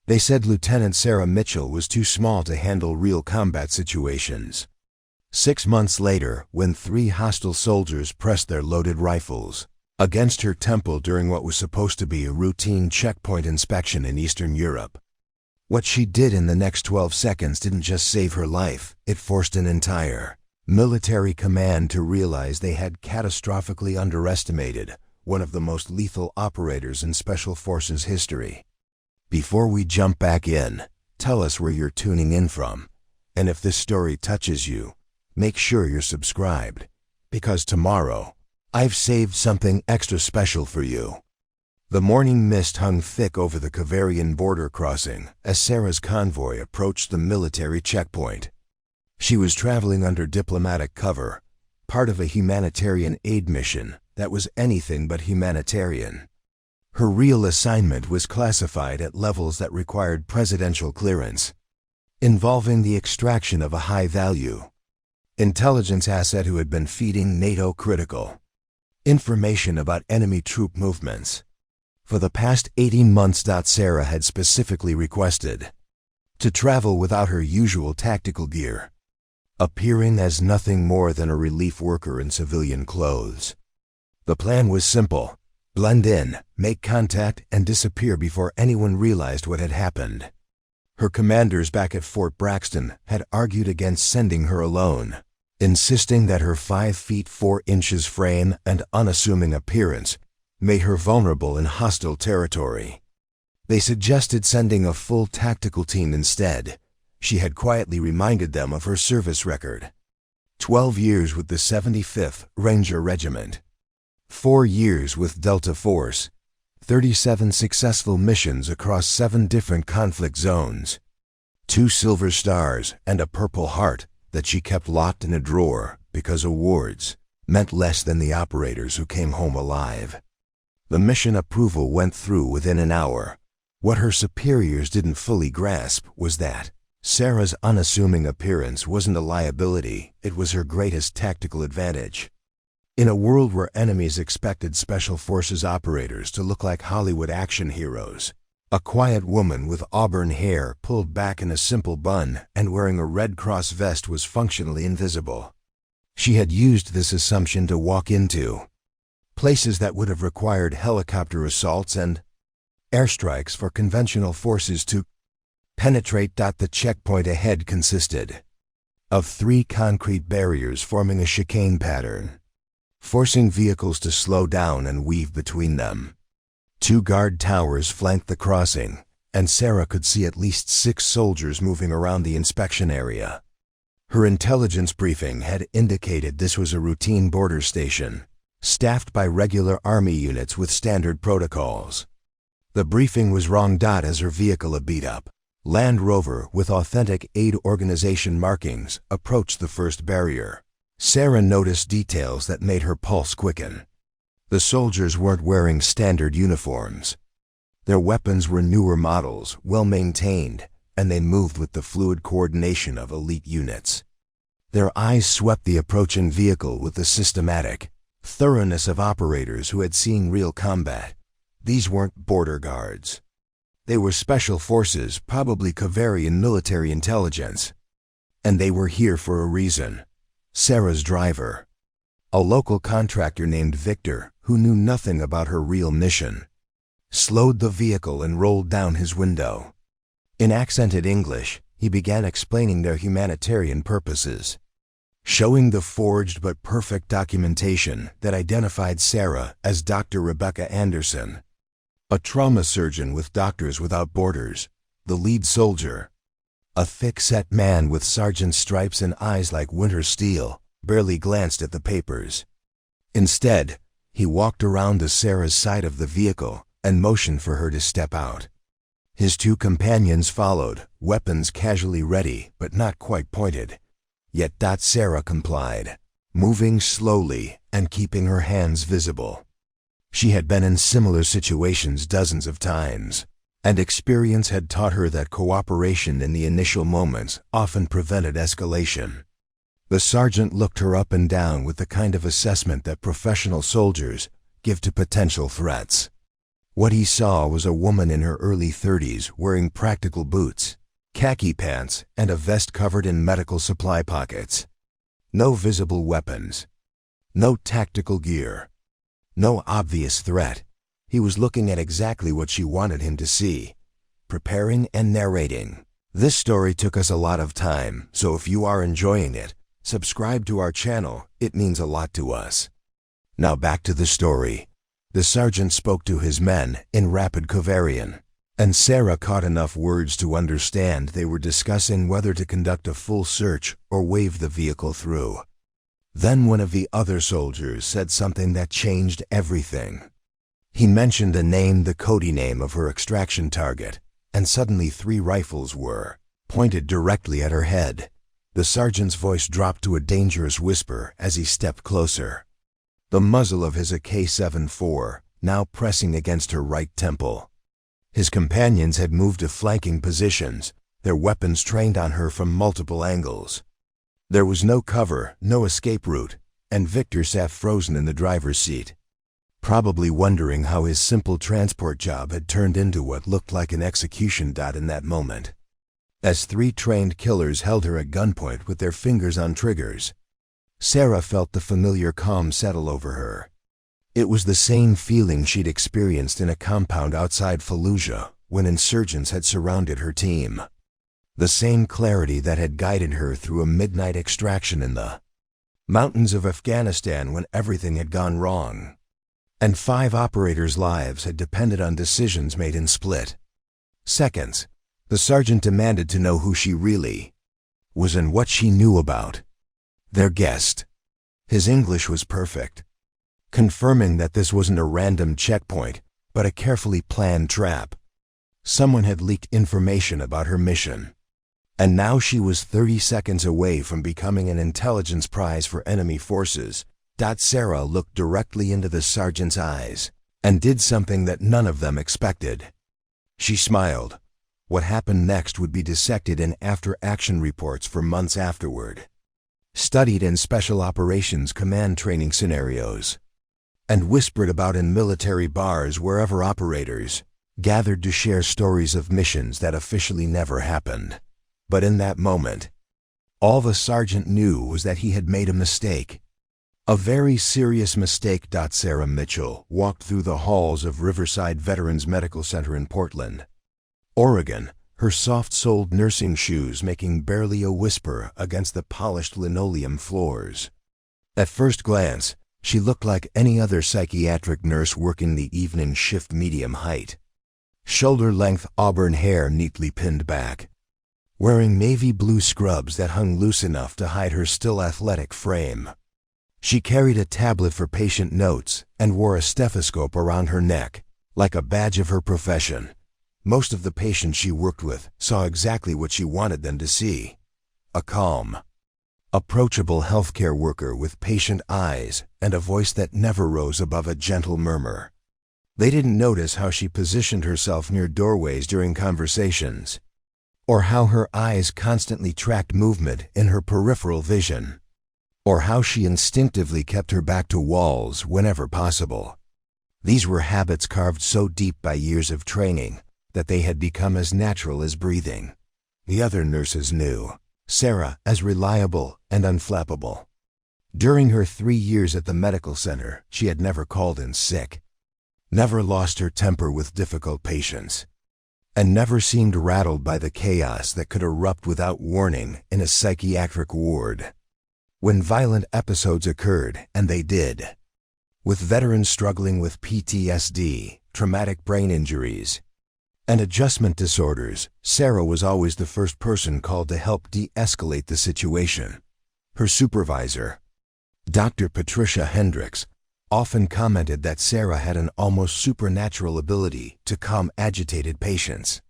They said Lieutenant Sarah Mitchell was too small to handle real combat situations. 6 months later, when 3 hostile soldiers pressed their loaded rifles against her temple during what was supposed to be a routine checkpoint inspection in Eastern Europe, what she did in the next 12 seconds didn't just save her life, it forced an entire military command to realize they had catastrophically underestimated one of the most lethal operators in Special Forces history. Before we jump back in, tell us where you're tuning in from, and if this story touches you, make sure you're subscribed, because tomorrow, I've saved something extra special for you. The morning mist hung thick over the Kovarian border crossing as Sarah's convoy approached the military checkpoint. She was traveling under diplomatic cover, part of a humanitarian aid mission that was anything but humanitarian. Her real assignment was classified at levels that required presidential clearance, involving the extraction of a high-value intelligence asset who had been feeding NATO critical information about enemy troop movements. For the past 18 months, Sarah had specifically requested to travel without her usual tactical gear, appearing as nothing more than a relief worker in civilian clothes. The plan was simple: blend in, make contact, and disappear before anyone realized what had happened. Her commanders back at Fort Braxton had argued against sending her alone, insisting that her 5 feet 4 inches frame and unassuming appearance made her vulnerable in hostile territory. They suggested sending a full tactical team instead. She had quietly reminded them of her service record: 12 years with the 75th Ranger Regiment, 4 years with Delta Force, 37 successful missions across 7 different conflict zones, 2 Silver Stars, and a Purple Heart that she kept locked in a drawer because awards meant less than the operators who came home alive. The mission approval went through within an hour. What her superiors didn't fully grasp was that Sarah's unassuming appearance wasn't a liability, it was her greatest tactical advantage. In a world where enemies expected Special Forces operators to look like Hollywood action heroes, a quiet woman with auburn hair pulled back in a simple bun and wearing a Red Cross vest was functionally invisible. She had used this assumption to walk into places that would have required helicopter assaults and airstrikes for conventional forces to penetrate. The checkpoint ahead consisted of 3 concrete barriers forming a chicane pattern, forcing vehicles to slow down and weave between them. 2 guard towers flanked the crossing, and Sarah could see at least 6 soldiers moving around the inspection area. Her intelligence briefing had indicated this was a routine border station, staffed by regular Army units with standard protocols. The briefing was wrong. As her vehicle, a beat-up Land Rover with authentic aid organization markings, approached the first barrier, Sarah noticed details that made her pulse quicken. The soldiers weren't wearing standard uniforms. Their weapons were newer models, well-maintained, and they moved with the fluid coordination of elite units. Their eyes swept the approaching vehicle with the systematic thoroughness of operators who had seen real combat. These weren't border guards. They were Special Forces, probably Kovarian military intelligence. And they were here for a reason. Sarah's driver, a local contractor named Victor, who knew nothing about her real mission, slowed the vehicle and rolled down his window. In accented English, he began explaining their humanitarian purposes, showing the forged but perfect documentation that identified Sarah as Dr. Rebecca Anderson, a trauma surgeon with Doctors Without Borders. The lead soldier, a thick-set man with sergeant stripes and eyes like winter steel, barely glanced at the papers. Instead, he walked around to Sarah's side of the vehicle and motioned for her to step out. His 2 companions followed, weapons casually ready but not quite pointed. Yet Sarah complied, moving slowly and keeping her hands visible. She had been in similar situations dozens of times, and experience had taught her that cooperation in the initial moments often prevented escalation. The sergeant looked her up and down with the kind of assessment that professional soldiers give to potential threats. What he saw was a woman in her early 30s wearing practical boots, khaki pants, and a vest covered in medical supply pockets. No visible weapons. No tactical gear. No obvious threat. He was looking at exactly what she wanted him to see, preparing and narrating. This story took us a lot of time, so if you are enjoying it, subscribe to our channel. It means a lot to us. Now back to the story. The sergeant spoke to his men in rapid Kovarian, and Sarah caught enough words to understand they were discussing whether to conduct a full search or wave the vehicle through. Then one of the other soldiers said something that changed everything. He mentioned the code name of her extraction target, and suddenly 3 rifles were pointed directly at her head. The sergeant's voice dropped to a dangerous whisper as he stepped closer. The muzzle of his AK-74 now pressing against her right temple. His companions had moved to flanking positions, their weapons trained on her from multiple angles. There was no cover, no escape route, and Victor sat frozen in the driver's seat, probably wondering how his simple transport job had turned into what looked like an execution in that moment. As 3 trained killers held her at gunpoint with their fingers on triggers, Sarah felt the familiar calm settle over her. It was the same feeling she'd experienced in a compound outside Fallujah when insurgents had surrounded her team. The same clarity that had guided her through a midnight extraction in the mountains of Afghanistan when everything had gone wrong, and 5 operators' lives had depended on decisions made in split seconds. The sergeant demanded to know who she really was and what she knew about their guest. His English was perfect, confirming that this wasn't a random checkpoint, but a carefully planned trap. Someone had leaked information about her mission, and now she was 30 seconds away from becoming an intelligence prize for enemy forces. Sarah looked directly into the sergeant's eyes and did something that none of them expected. She smiled. What happened next would be dissected in after-action reports for months afterward, studied in Special Operations Command training scenarios, and whispered about in military bars wherever operators gathered to share stories of missions that officially never happened. But in that moment, all the sergeant knew was that he had made a mistake. A very serious mistake. Sarah Mitchell walked through the halls of Riverside Veterans Medical Center in Portland, Oregon, her soft-soled nursing shoes making barely a whisper against the polished linoleum floors. At first glance, she looked like any other psychiatric nurse working the evening shift, medium height, shoulder-length auburn hair neatly pinned back, wearing navy blue scrubs that hung loose enough to hide her still athletic frame. She carried a tablet for patient notes and wore a stethoscope around her neck, like a badge of her profession. Most of the patients she worked with saw exactly what she wanted them to see: a calm, approachable healthcare worker with patient eyes and a voice that never rose above a gentle murmur. They didn't notice how she positioned herself near doorways during conversations, or how her eyes constantly tracked movement in her peripheral vision, or how she instinctively kept her back to walls whenever possible. These were habits carved so deep by years of training that they had become as natural as breathing. The other nurses knew Sarah as reliable and unflappable. During her 3 years at the medical center, she had never called in sick, never lost her temper with difficult patients, and never seemed rattled by the chaos that could erupt without warning in a psychiatric ward. When violent episodes occurred, and they did, with veterans struggling with PTSD, traumatic brain injuries, and adjustment disorders, Sarah was always the first person called to help de-escalate the situation. Her supervisor, Dr. Patricia Hendricks, often commented that Sarah had an almost supernatural ability to calm agitated patients.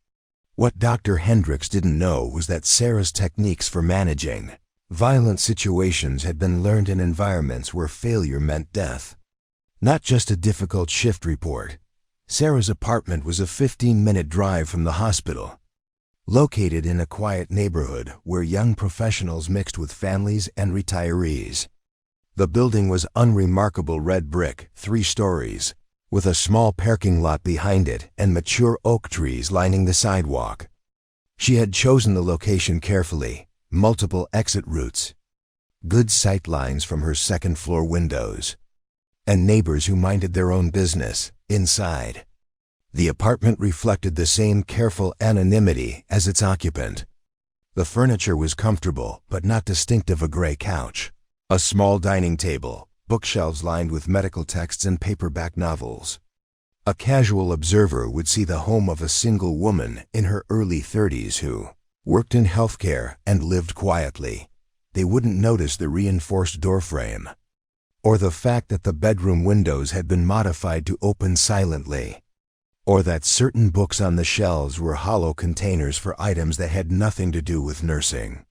What Dr. Hendricks didn't know was that Sarah's techniques for managing violent situations had been learned in environments where failure meant death, not just a difficult shift report. Sarah's apartment was a 15-minute drive from the hospital, located in a quiet neighborhood where young professionals mixed with families and retirees. The building was unremarkable red brick, 3 stories, with a small parking lot behind it and mature oak trees lining the sidewalk. She had chosen the location carefully, multiple exit routes, good sight lines from her second-floor windows, and neighbors who minded their own business inside. The apartment reflected the same careful anonymity as its occupant. The furniture was comfortable, but not distinctive: a gray couch, a small dining table, bookshelves lined with medical texts and paperback novels. A casual observer would see the home of a single woman in her early 30s who worked in healthcare and lived quietly. They wouldn't notice the reinforced doorframe, or the fact that the bedroom windows had been modified to open silently, or that certain books on the shelves were hollow containers for items that had nothing to do with nursing.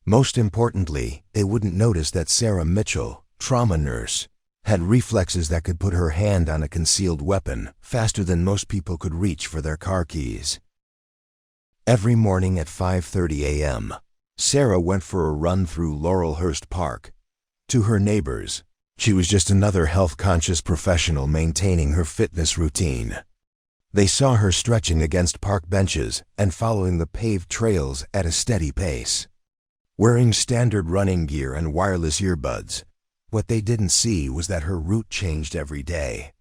Most importantly, they wouldn't notice that Sarah Mitchell, trauma nurse, had reflexes that could put her hand on a concealed weapon faster than most people could reach for their car keys. Every morning at 5:30 a.m., Sarah went for a run through Laurelhurst Park. To her neighbors, she was just another health-conscious professional maintaining her fitness routine. They saw her stretching against park benches and following the paved trails at a steady pace. Wearing standard running gear and wireless earbuds, what they didn't see was that her route changed every day,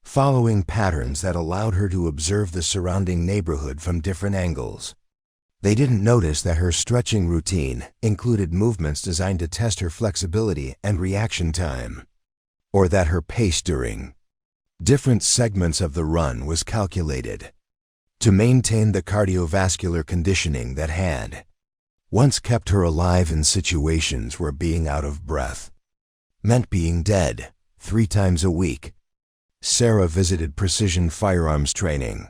following patterns that allowed her to observe the surrounding neighborhood from different angles. They didn't notice that her stretching routine included movements designed to test her flexibility and reaction time, or that her pace during different segments of the run was calculated to maintain the cardiovascular conditioning that had once kept her alive in situations where being out of breath meant being dead 3 times a week. Sarah visited precision firearms training,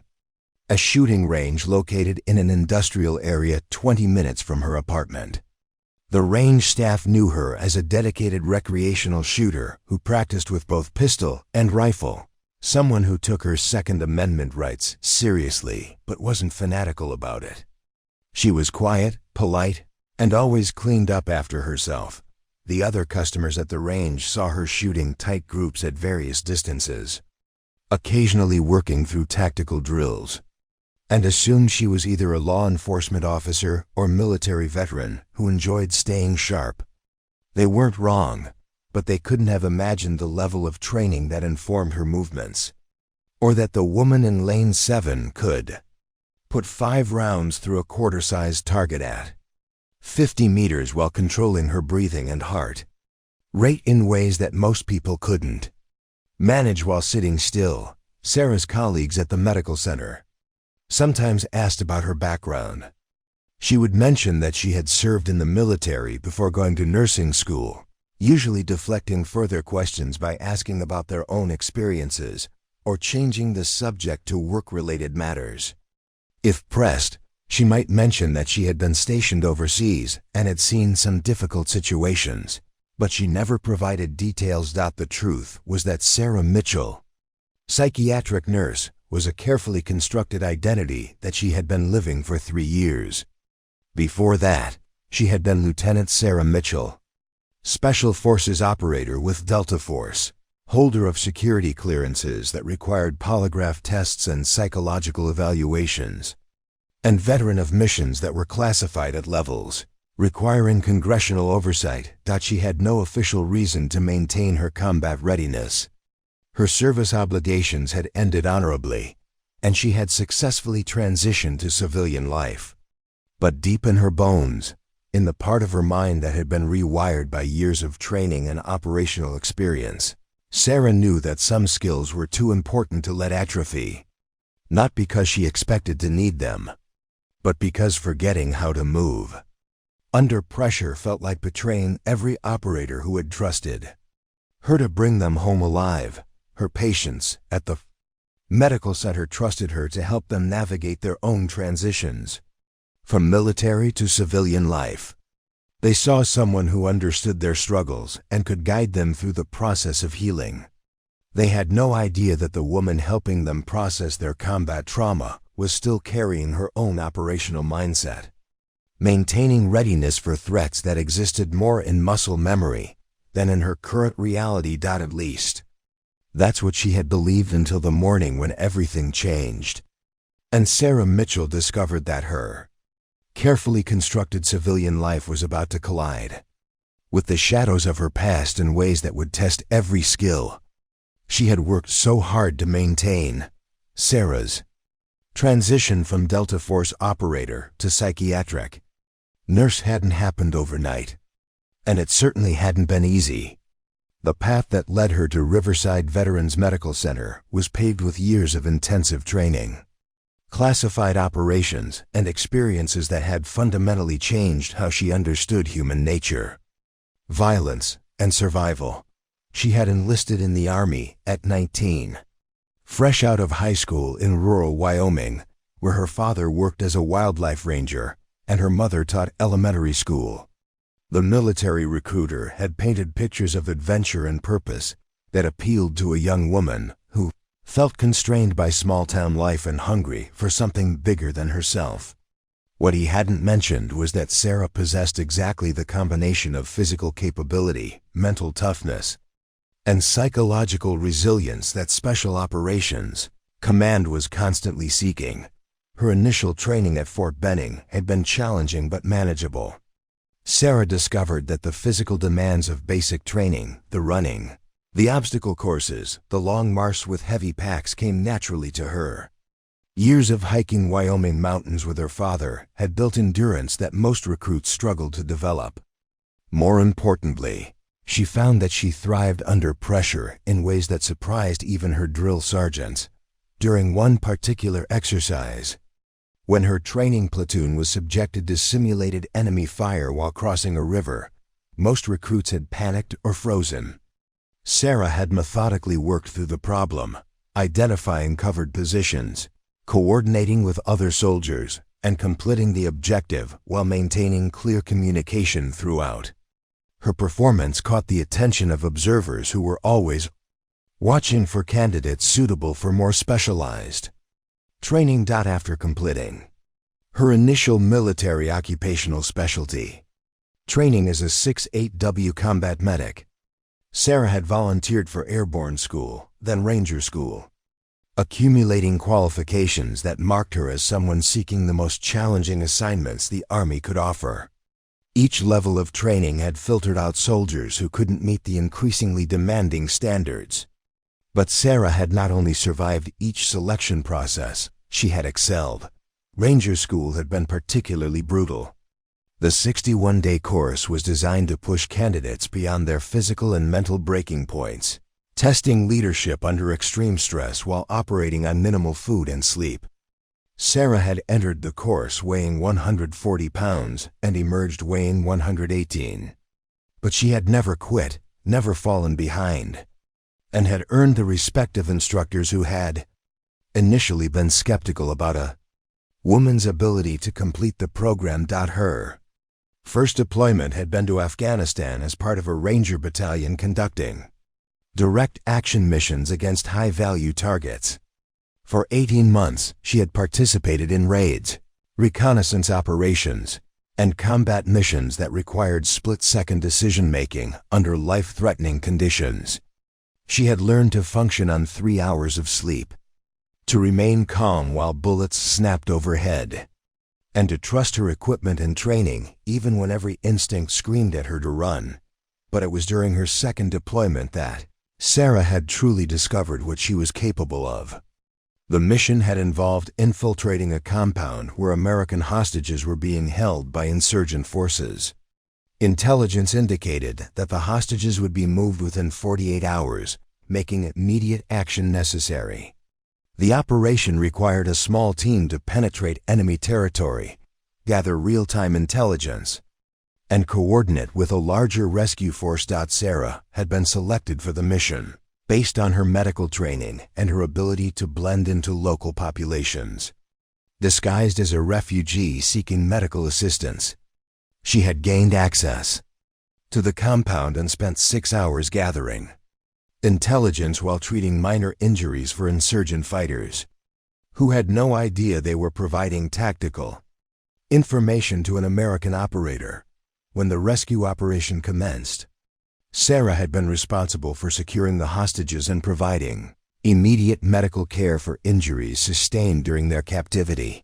a shooting range located in an industrial area 20 minutes from her apartment. The range staff knew her as a dedicated recreational shooter who practiced with both pistol and rifle, someone who took her Second Amendment rights seriously but wasn't fanatical about it. She was quiet, polite, and always cleaned up after herself. The other customers at the range saw her shooting tight groups at various distances, occasionally working through tactical drills, and assumed she was either a law enforcement officer or military veteran who enjoyed staying sharp. They weren't wrong, but they couldn't have imagined the level of training that informed her movements, or that the woman in Lane 7 could put 5 rounds through a quarter-sized target at 50 meters while controlling her breathing and heart rate in ways that most people couldn't manage while sitting still. Sarah's colleagues at the medical center sometimes asked about her background. She would mention that she had served in the military before going to nursing school, usually deflecting further questions by asking about their own experiences or changing the subject to work-related matters. If pressed, she might mention that she had been stationed overseas and had seen some difficult situations, but she never provided details. The truth was that Sarah Mitchell, psychiatric nurse, was a carefully constructed identity that she had been living for 3 years. Before that, she had been Lieutenant Sarah Mitchell, Special Forces operator with Delta Force, holder of security clearances that required polygraph tests and psychological evaluations, and veteran of missions that were classified at levels requiring congressional oversight. She had no official reason to maintain her combat readiness. Her service obligations had ended honorably, and she had successfully transitioned to civilian life. But deep in her bones, in the part of her mind that had been rewired by years of training and operational experience, Sarah knew that some skills were too important to let atrophy, not because she expected to need them, but because forgetting how to move under pressure felt like betraying every operator who had trusted her to bring them home alive. Her patients at the medical center trusted her to help them navigate their own transitions from military to civilian life. They saw someone who understood their struggles and could guide them through the process of healing. They had no idea that the woman helping them process their combat trauma was still carrying her own operational mindset, maintaining readiness for threats that existed more in muscle memory than in her current reality. At least, That's what she had believed until the morning when everything changed. And Sarah Mitchell discovered that her carefully constructed civilian life was about to collide with the shadows of her past in ways that would test every skill she had worked so hard to maintain. Sarah's transition from Delta Force operator to psychiatric nurse hadn't happened overnight, and it certainly hadn't been easy. The path that led her to Riverside Veterans Medical Center was paved with years of intensive training, classified operations, and experiences that had fundamentally changed how she understood human nature, violence, and survival. She had enlisted in the Army at 19, fresh out of high school in rural Wyoming, where her father worked as a wildlife ranger and her mother taught elementary school. The military recruiter had painted pictures of adventure and purpose that appealed to a young woman who felt constrained by small-town life and hungry for something bigger than herself. What he hadn't mentioned was that Sarah possessed exactly the combination of physical capability, mental toughness, and psychological resilience that Special Operations Command was constantly seeking. Her initial training at Fort Benning had been challenging but manageable. Sarah discovered that the physical demands of basic training, the running, the obstacle courses, the long march with heavy packs came naturally to her. Years of hiking Wyoming mountains with her father had built endurance that most recruits struggled to develop. More importantly, she found that she thrived under pressure in ways that surprised even her drill sergeants. During one particular exercise, when her training platoon was subjected to simulated enemy fire while crossing a river, most recruits had panicked or frozen. Sarah had methodically worked through the problem, identifying covered positions, coordinating with other soldiers, and completing the objective while maintaining clear communication throughout. Her performance caught the attention of observers who were always watching for candidates suitable for more specialized training. After completing her initial military occupational specialty training as a 6-8W combat medic, Sarah had volunteered for airborne school, then ranger school, accumulating qualifications that marked her as someone seeking the most challenging assignments the Army could offer. Each level of training had filtered out soldiers who couldn't meet the increasingly demanding standards. But Sarah had not only survived each selection process, she had excelled. Ranger school had been particularly brutal. The 61-day course was designed to push candidates beyond their physical and mental breaking points, testing leadership under extreme stress while operating on minimal food and sleep. Sarah had entered the course weighing 140 pounds and emerged weighing 118. But she had never quit, never fallen behind, and had earned the respect of instructors who had initially been skeptical about a woman's ability to complete the program. Her first deployment had been to Afghanistan as part of a Ranger battalion conducting direct action missions against high-value targets. For 18 months, she had participated in raids, reconnaissance operations, and combat missions that required split-second decision-making under life-threatening conditions. She had learned to function on 3 hours of sleep, to remain calm while bullets snapped overhead, and to trust her equipment and training even when every instinct screamed at her to run. But it was during her second deployment that Sarah had truly discovered what she was capable of. The mission had involved infiltrating a compound where American hostages were being held by insurgent forces. Intelligence indicated that the hostages would be moved within 48 hours, making immediate action necessary. The operation required a small team to penetrate enemy territory, gather real-time intelligence, and coordinate with a larger rescue force. Sarah had been selected for the mission based on her medical training and her ability to blend into local populations. Disguised as a refugee seeking medical assistance, she had gained access to the compound and spent 6 hours gathering intelligence while treating minor injuries for insurgent fighters who had no idea they were providing tactical information to an American operator. When the rescue operation commenced, Sarah had been responsible for securing the hostages and providing immediate medical care for injuries sustained during their captivity.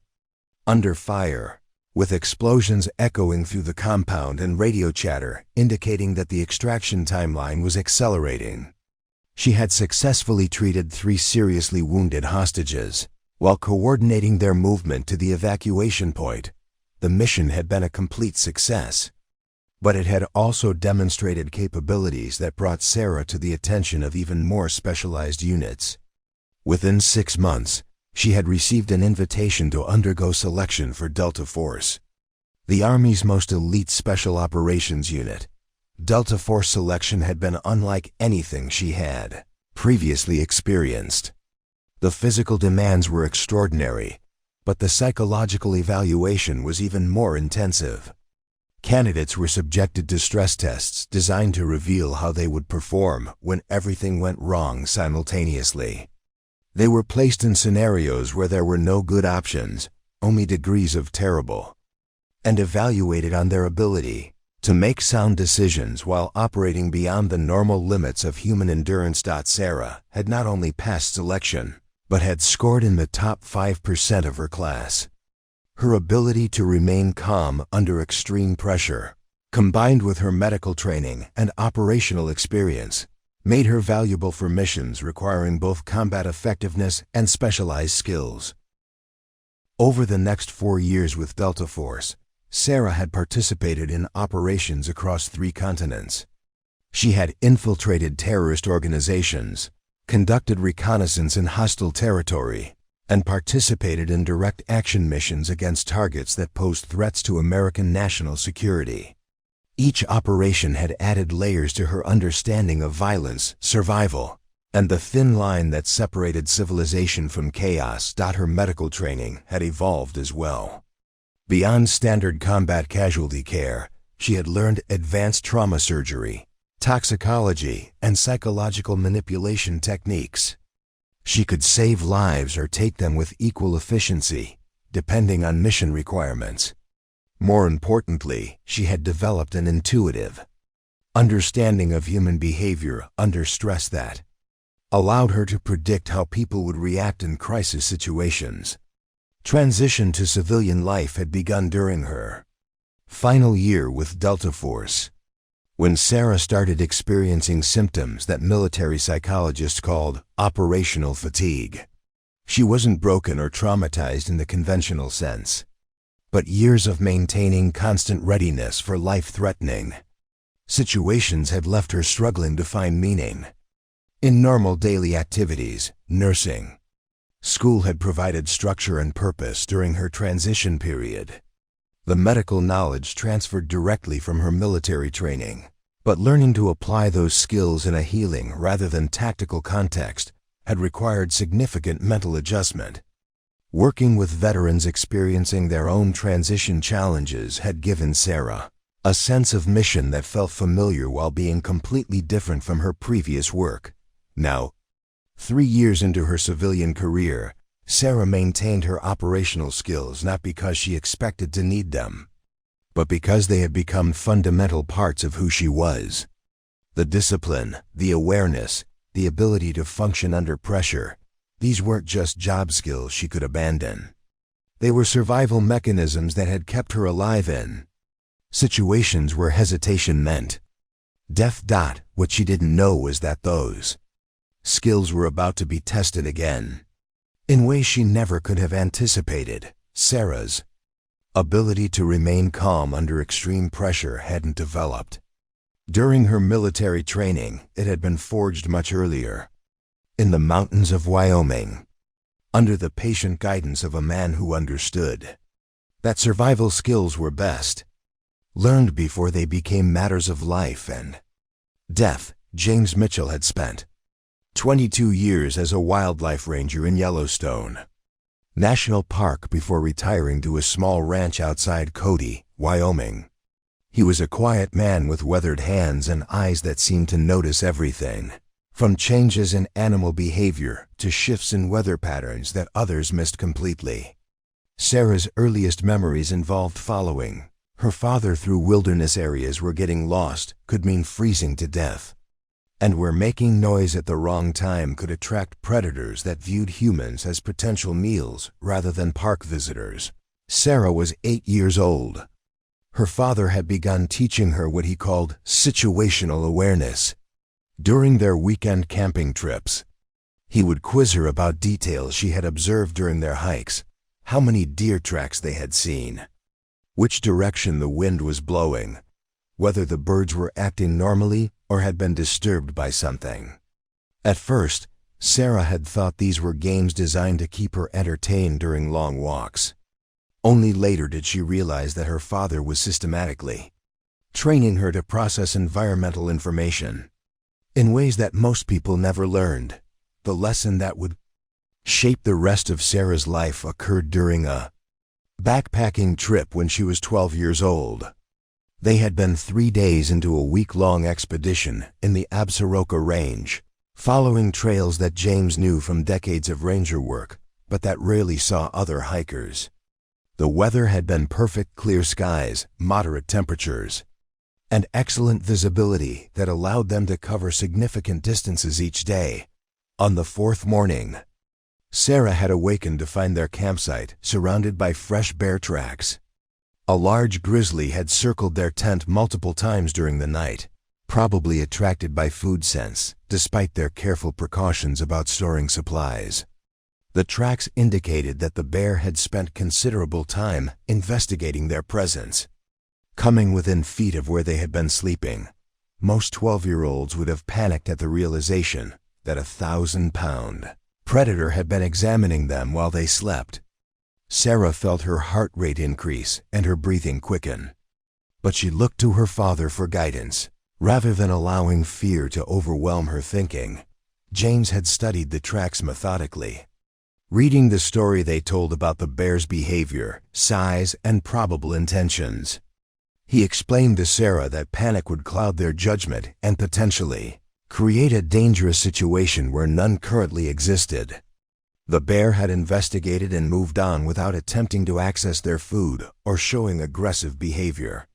Under fire, with explosions echoing through the compound and radio chatter indicating that the extraction timeline was accelerating, she had successfully treated 3 seriously wounded hostages while coordinating their movement to the evacuation point. The mission had been a complete success, but it had also demonstrated capabilities that brought Sarah to the attention of even more specialized units. Within 6 months, she had received an invitation to undergo selection for Delta Force, the Army's most elite special operations unit. Delta Force selection had been unlike anything she had previously experienced. The physical demands were extraordinary, but the psychological evaluation was even more intensive. Candidates were subjected to stress tests designed to reveal how they would perform when everything went wrong simultaneously. They were placed in scenarios where there were no good options, only degrees of terrible, and evaluated on their ability to make sound decisions while operating beyond the normal limits of human endurance. Sarah had not only passed selection, but had scored in the top 5% of her class. Her ability to remain calm under extreme pressure, combined with her medical training and operational experience, made her valuable for missions requiring both combat effectiveness and specialized skills. Over the next 4 years with Delta Force, Sarah had participated in operations across 3 continents. She had infiltrated terrorist organizations, conducted reconnaissance in hostile territory, and participated in direct action missions against targets that posed threats to American national security. Each operation had added layers to her understanding of violence, survival, and the thin line that separated civilization from chaos. Her medical training had evolved as well. Beyond standard combat casualty care, she had learned advanced trauma surgery, toxicology, and psychological manipulation techniques. She could save lives or take them with equal efficiency, depending on mission requirements. More importantly, she had developed an intuitive understanding of human behavior under stress that allowed her to predict how people would react in crisis situations. Transition to civilian life had begun during her final year with Delta Force, when Sarah started experiencing symptoms that military psychologists called operational fatigue. She wasn't broken or traumatized in the conventional sense, but years of maintaining constant readiness for life-threatening situations had left her struggling to find meaning in normal daily activities. Nursing school had provided structure and purpose during her transition period. The medical knowledge transferred directly from her military training, but learning to apply those skills in a healing rather than tactical context had required significant mental adjustment. Working with veterans experiencing their own transition challenges had given Sarah a sense of mission that felt familiar while being completely different from her previous work. Now, 3 years into her civilian career, Sarah maintained her operational skills not because she expected to need them, but because they had become fundamental parts of who she was. The discipline, the awareness, the ability to function under pressure, these weren't just job skills she could abandon. They were survival mechanisms that had kept her alive in situations where hesitation meant death. What she didn't know was that those skills were about to be tested again, in ways she never could have anticipated. Sarah's ability to remain calm under extreme pressure hadn't developed during her military training. It had been forged much earlier, in the mountains of Wyoming, under the patient guidance of a man who understood that survival skills were best learned before they became matters of life and death. James Mitchell had spent 22 years as a wildlife ranger in Yellowstone National Park before retiring to a small ranch outside Cody, Wyoming. He was a quiet man with weathered hands and eyes that seemed to notice everything, from changes in animal behavior to shifts in weather patterns that others missed completely. Sarah's earliest memories involved following Her father through wilderness areas where getting lost could mean freezing to death, and where making noise at the wrong time could attract predators that viewed humans as potential meals rather than park visitors. Sarah was 8 years old. Her father had begun teaching her what he called situational awareness. During their weekend camping trips, he would quiz her about details she had observed during their hikes, how many deer tracks they had seen, which direction the wind was blowing, whether the birds were acting normally or had been disturbed by something. At first, Sarah had thought these were games designed to keep her entertained during long walks. Only later did she realize that her father was systematically training her to process environmental information in ways that most people never learned. The lesson that would shape the rest of Sarah's life occurred during a backpacking trip when she was 12 years old. They had been 3 days into a week-long expedition in the Absaroka Range, following trails that James knew from decades of ranger work, but that rarely saw other hikers. The weather had been perfect, clear skies, moderate temperatures, and excellent visibility that allowed them to cover significant distances each day. On the 4th morning, Sarah had awakened to find their campsite surrounded by fresh bear tracks. A large grizzly had circled their tent multiple times during the night, probably attracted by food scents, despite their careful precautions about storing supplies. The tracks indicated that the bear had spent considerable time investigating their presence. Coming within feet of where they had been sleeping, most 12-year-olds would have panicked at the realization that a 1,000-pound predator had been examining them while they slept. Sarah felt her heart rate increase and her breathing quicken. But she looked to her father for guidance. Rather than allowing fear to overwhelm her thinking, James had studied the tracks methodically, reading the story they told about the bear's behavior, size, and probable intentions. He explained to Sarah that panic would cloud their judgment and potentially create a dangerous situation where none currently existed. The bear had investigated and moved on without attempting to access their food or showing aggressive behavior.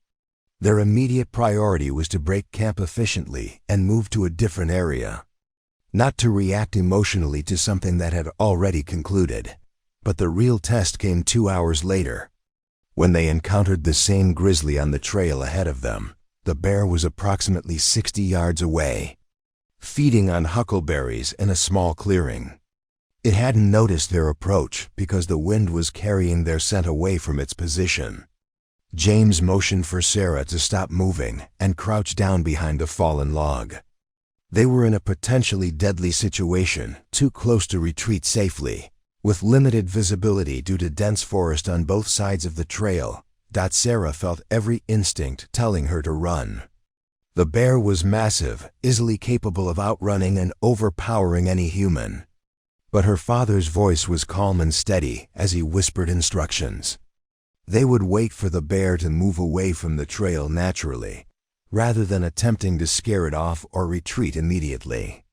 Their immediate priority was to break camp efficiently and move to a different area, not to react emotionally to something that had already concluded. But the real test came 2 hours later, when they encountered the same grizzly on the trail ahead of them. The bear was approximately 60 yards away, feeding on huckleberries in a small clearing. It hadn't noticed their approach because the wind was carrying their scent away from its position. James motioned for Sarah to stop moving and crouch down behind a fallen log. They were in a potentially deadly situation, too close to retreat safely. With limited visibility due to dense forest on both sides of the trail, Sarah felt every instinct telling her to run. The bear was massive, easily capable of outrunning and overpowering any human. But her father's voice was calm and steady as he whispered instructions. They would wait for the bear to move away from the trail naturally, rather than attempting to scare it off or retreat immediately.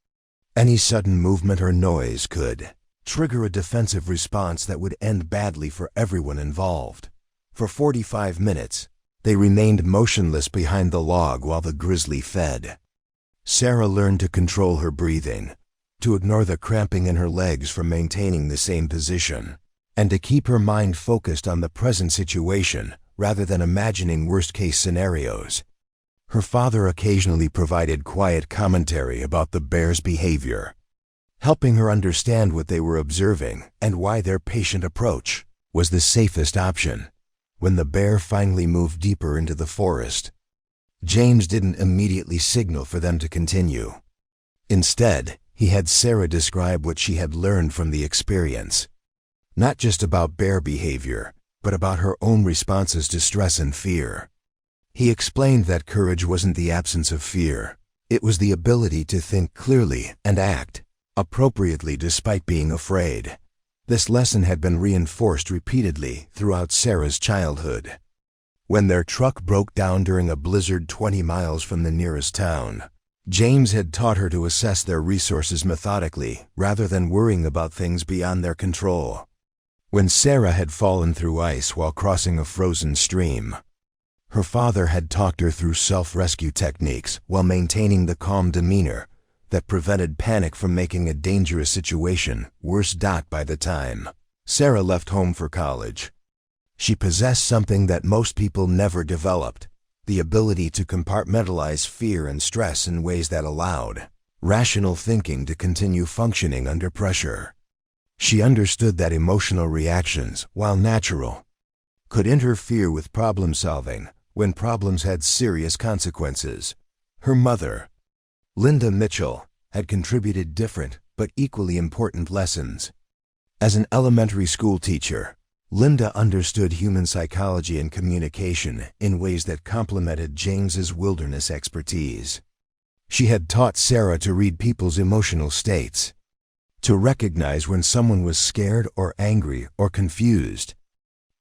Any sudden movement or noise could trigger a defensive response that would end badly for everyone involved. For 45 minutes, they remained motionless behind the log while the grizzly fed. Sarah learned to control her breathing, to ignore the cramping in her legs from maintaining the same position, and to keep her mind focused on the present situation rather than imagining worst-case scenarios. Her father occasionally provided quiet commentary about the bear's behavior, helping her understand what they were observing and why their patient approach was the safest option. When the bear finally moved deeper into the forest, James didn't immediately signal for them to continue. Instead, he had Sarah describe what she had learned from the experience, not just about bear behavior, but about her own responses to stress and fear. He explained that courage wasn't the absence of fear, it was the ability to think clearly and act appropriately despite being afraid. This lesson had been reinforced repeatedly throughout Sarah's childhood. When their truck broke down during a blizzard 20 miles from the nearest town, James had taught her to assess their resources methodically rather than worrying about things beyond their control. When Sarah had fallen through ice while crossing a frozen stream, Her father had talked her through self-rescue techniques while maintaining the calm demeanor that prevented panic from making a dangerous situation worse. By the time Sarah left home for college, she possessed something that most people never developed: the ability to compartmentalize fear and stress in ways that allowed rational thinking to continue functioning under pressure. She understood that emotional reactions, while natural, could interfere with problem-solving when problems had serious consequences. Her mother, Linda Mitchell, had contributed different but equally important lessons. As an elementary school teacher, Linda understood human psychology and communication in ways that complemented James's wilderness expertise. She had taught Sarah to read people's emotional states, to recognize when someone was scared or angry or confused,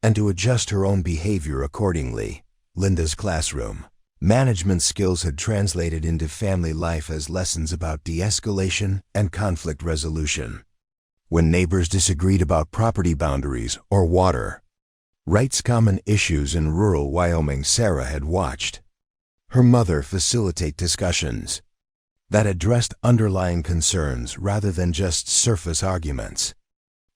and to adjust her own behavior accordingly. Linda's classroom management skills had translated into family life as lessons about de-escalation and conflict resolution. When neighbors disagreed about property boundaries or water rights, common issues in rural Wyoming, Sarah had watched her mother facilitate discussions that addressed underlying concerns rather than just surface arguments.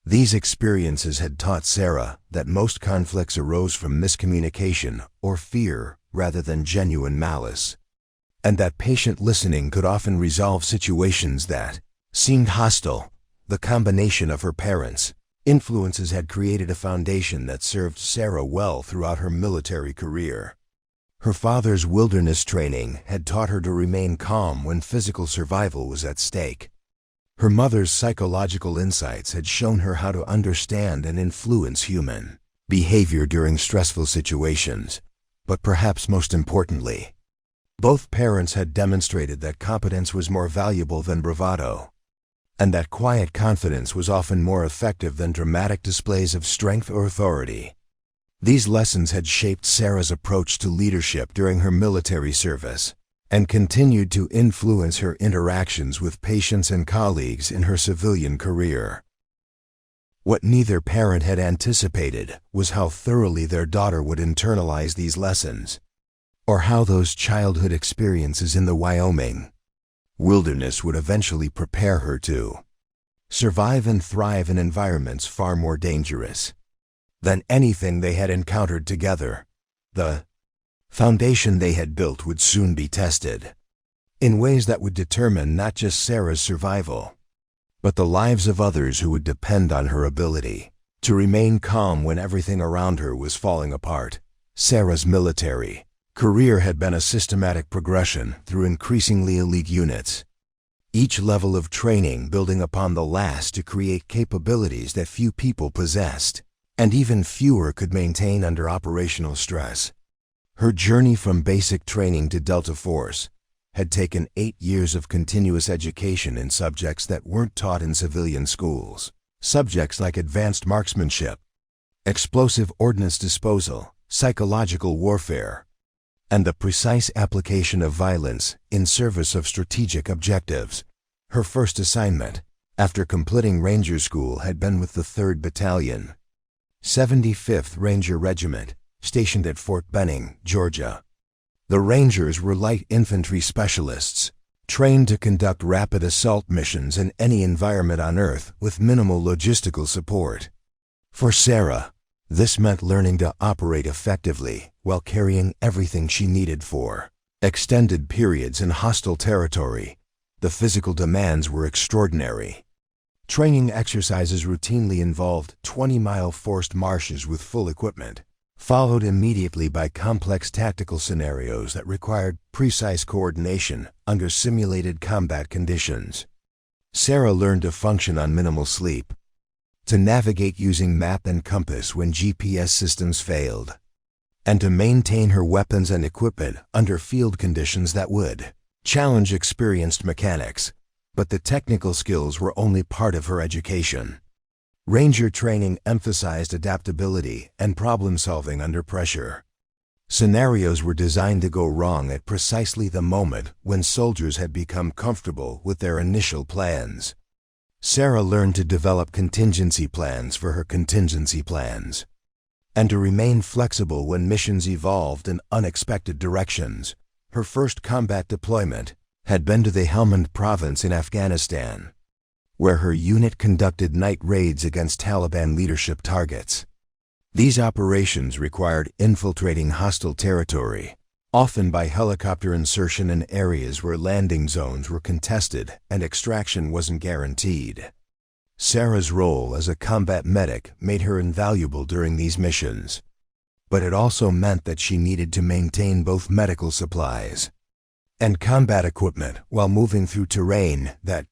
These experiences had taught Sarah that most conflicts arose from miscommunication or fear rather than genuine malice, and that patient listening could often resolve situations that seemed hostile. The combination of her parents' influences had created a foundation that served Sarah well throughout her military career. Her father's wilderness training had taught her to remain calm when physical survival was at stake. Her mother's psychological insights had shown her how to understand and influence human behavior during stressful situations. But perhaps most importantly, both parents had demonstrated that competence was more valuable than bravado, and that quiet confidence was often more effective than dramatic displays of strength or authority. These lessons had shaped Sarah's approach to leadership during her military service, and continued to influence her interactions with patients and colleagues in her civilian career. What neither parent had anticipated was how thoroughly their daughter would internalize these lessons, or how those childhood experiences in the Wyoming wilderness would eventually prepare her to survive and thrive in environments far more dangerous than anything they had encountered together. The foundation they had built would soon be tested in ways that would determine not just Sarah's survival, but the lives of others who would depend on her ability to remain calm when everything around her was falling apart. Sarah's military career had been a systematic progression through increasingly elite units, each level of training building upon the last to create capabilities that few people possessed, and even fewer could maintain under operational stress. Her journey from basic training to Delta Force had taken 8 years of continuous education in subjects that weren't taught in civilian schools. Subjects like advanced marksmanship, explosive ordnance disposal, psychological warfare, and the precise application of violence in service of strategic objectives. Her first assignment, after completing Ranger School, had been with the 3rd Battalion, 75th Ranger Regiment, stationed at Fort Benning, Georgia. The Rangers were light infantry specialists, trained to conduct rapid assault missions in any environment on Earth with minimal logistical support. For Sarah, this meant learning to operate effectively while carrying everything she needed for extended periods in hostile territory. The physical demands were extraordinary. Training exercises routinely involved 20-mile forced marches with full equipment, followed immediately by complex tactical scenarios that required precise coordination under simulated combat conditions. Sarah learned to function on minimal sleep, to navigate using map and compass when GPS systems failed, and to maintain her weapons and equipment under field conditions that would challenge experienced mechanics. But the technical skills were only part of her education. Ranger training emphasized adaptability and problem-solving under pressure. Scenarios were designed to go wrong at precisely the moment when soldiers had become comfortable with their initial plans. Sarah learned to develop contingency plans for her contingency plans. and to remain flexible when missions evolved in unexpected directions. Her first combat deployment had been to the Helmand province in Afghanistan, where her unit conducted night raids against Taliban leadership targets. These operations required infiltrating hostile territory, often by helicopter insertion in areas where landing zones were contested and extraction wasn't guaranteed. Sarah's role as a combat medic made her invaluable during these missions, but it also meant that she needed to maintain both medical supplies and combat equipment while moving through terrain that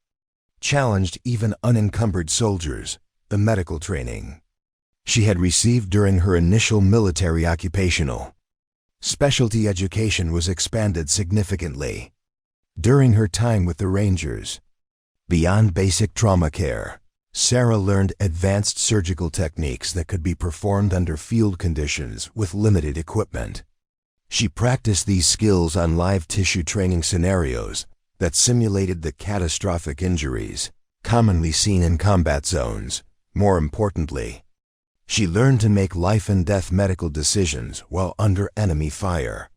challenged even unencumbered soldiers. The medical training she had received during her initial military occupational specialty education was expanded significantly. During her time with the Rangers, beyond basic trauma care, Sarah learned advanced surgical techniques that could be performed under field conditions with limited equipment. She practiced these skills on live tissue training scenarios that simulated the catastrophic injuries commonly seen in combat zones. More importantly, she learned to make life-and-death medical decisions while under enemy fire.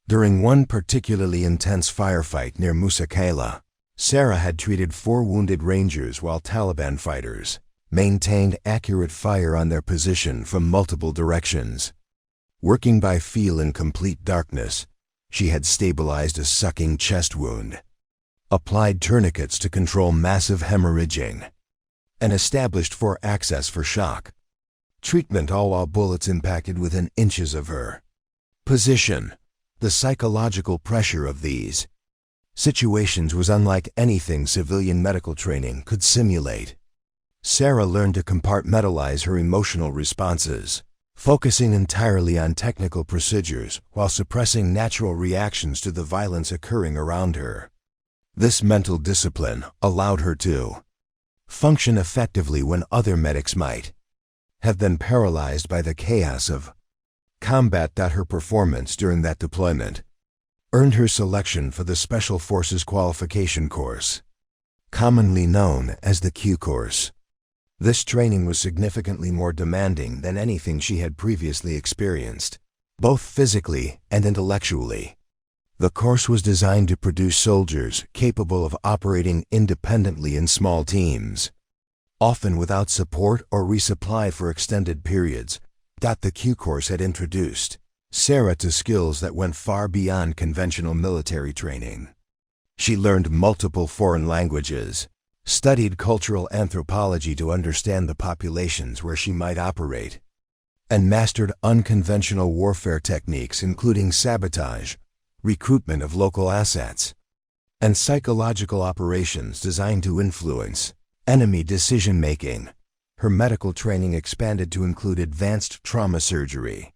During one particularly intense firefight near Musakala, Sarah had treated 4 wounded Rangers while Taliban fighters maintained accurate fire on their position from multiple directions. Working by feel in complete darkness, she had stabilized a sucking chest wound, applied tourniquets to control massive hemorrhaging, and established access for shock treatment, all while bullets impacted within inches of her position. The psychological pressure of these situations was unlike anything civilian medical training could simulate. Sarah learned to compartmentalize her emotional responses, focusing entirely on technical procedures while suppressing natural reactions to the violence occurring around her. This mental discipline allowed her to function effectively when other medics might have been paralyzed by the chaos of combat. Her performance during that deployment earned her selection for the Special Forces Qualification Course, commonly known as the Q Course. This training was significantly more demanding than anything she had previously experienced, both physically and intellectually. The course was designed to produce soldiers capable of operating independently in small teams, often without support or resupply for extended periods. The Q course had introduced Sarah to skills that went far beyond conventional military training. She learned multiple foreign languages, studied cultural anthropology to understand the populations where she might operate, and mastered unconventional warfare techniques including sabotage, recruitment of local assets, and psychological operations designed to influence enemy decision-making. Her medical training expanded to include advanced trauma surgery,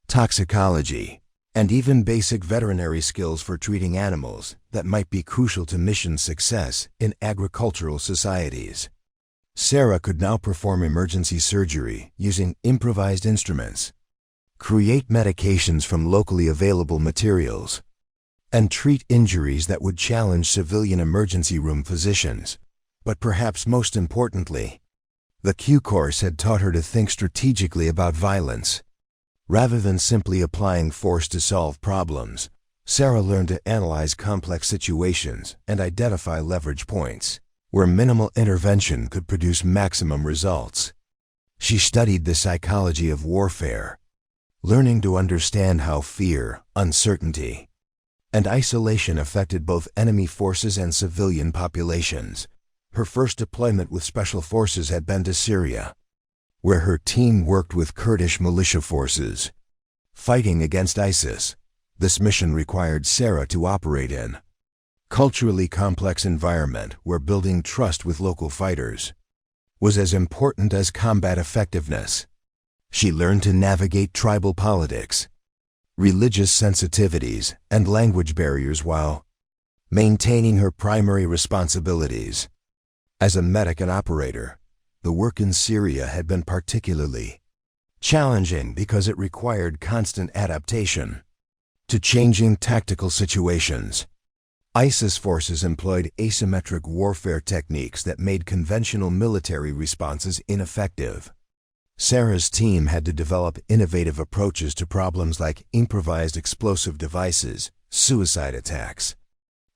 toxicology, and even basic veterinary skills for treating animals that might be crucial to mission success in agricultural societies. Sarah could now perform emergency surgery using improvised instruments, create medications from locally available materials, and treat injuries that would challenge civilian emergency room physicians. But perhaps most importantly, the Q course had taught her to think strategically about violence. Rather than simply applying force to solve problems, Sarah learned to analyze complex situations and identify leverage points where minimal intervention could produce maximum results. She studied the psychology of warfare, learning to understand how fear, uncertainty, and isolation affected both enemy forces and civilian populations. Her first deployment with Special Forces had been to Syria, where her team worked with Kurdish militia forces fighting against ISIS. This mission required Sarah to operate in culturally complex environment where building trust with local fighters was as important as combat effectiveness. She learned to navigate tribal politics, religious sensitivities, and language barriers while maintaining her primary responsibilities. As a medic and operator, the work in Syria had been particularly challenging because it required constant adaptation to changing tactical situations. ISIS forces employed asymmetric warfare techniques that made conventional military responses ineffective. Sarah's team had to develop innovative approaches to problems like improvised explosive devices, suicide attacks,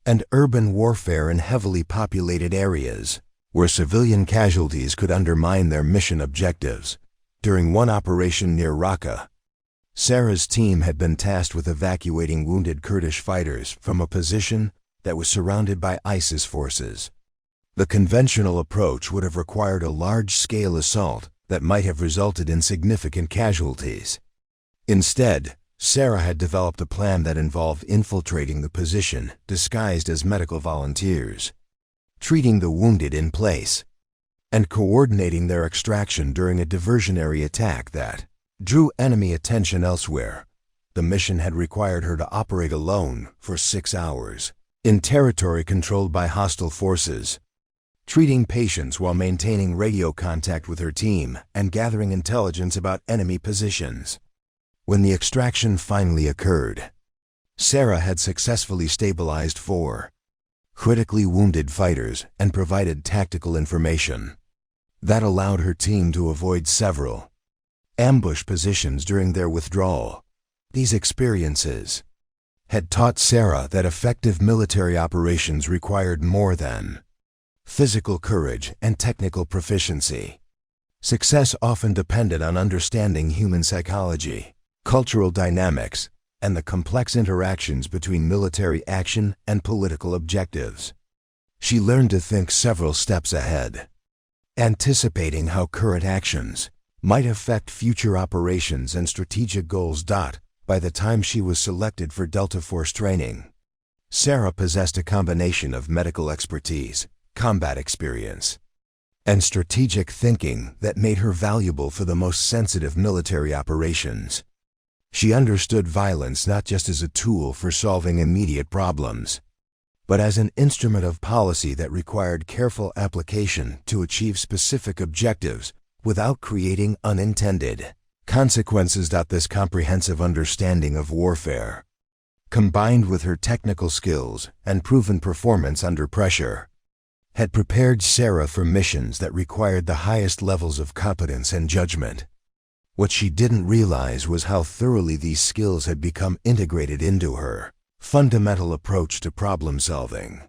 and urban warfare in heavily populated areas, where civilian casualties could undermine their mission objectives. During one operation near Raqqa, Sarah's team had been tasked with evacuating wounded Kurdish fighters from a position that was surrounded by ISIS forces. The conventional approach would have required a large-scale assault that might have resulted in significant casualties. Instead, Sarah had developed a plan that involved infiltrating the position disguised as medical volunteers, treating the wounded in place, and coordinating their extraction during a diversionary attack that drew enemy attention elsewhere. The mission had required her to operate alone for 6 hours, in territory controlled by hostile forces, treating patients while maintaining radio contact with her team and gathering intelligence about enemy positions. When the extraction finally occurred, Sarah had successfully stabilized 4 critically wounded fighters and provided tactical information that allowed her team to avoid several ambush positions during their withdrawal. These experiences had taught Sarah that effective military operations required more than physical courage and technical proficiency. Success often depended on understanding human psychology, cultural dynamics, and the complex interactions between military action and political objectives. She learned to think several steps ahead, anticipating how current actions might affect future operations and strategic goals. By the time she was selected for Delta Force training, Sarah possessed a combination of medical expertise, combat experience, and strategic thinking that made her valuable for the most sensitive military operations. She understood violence not just as a tool for solving immediate problems, but as an instrument of policy that required careful application to achieve specific objectives without creating unintended consequences. This comprehensive understanding of warfare, combined with her technical skills and proven performance under pressure, had prepared Sarah for missions that required the highest levels of competence and judgment. What she didn't realize was how thoroughly these skills had become integrated into her fundamental approach to problem solving,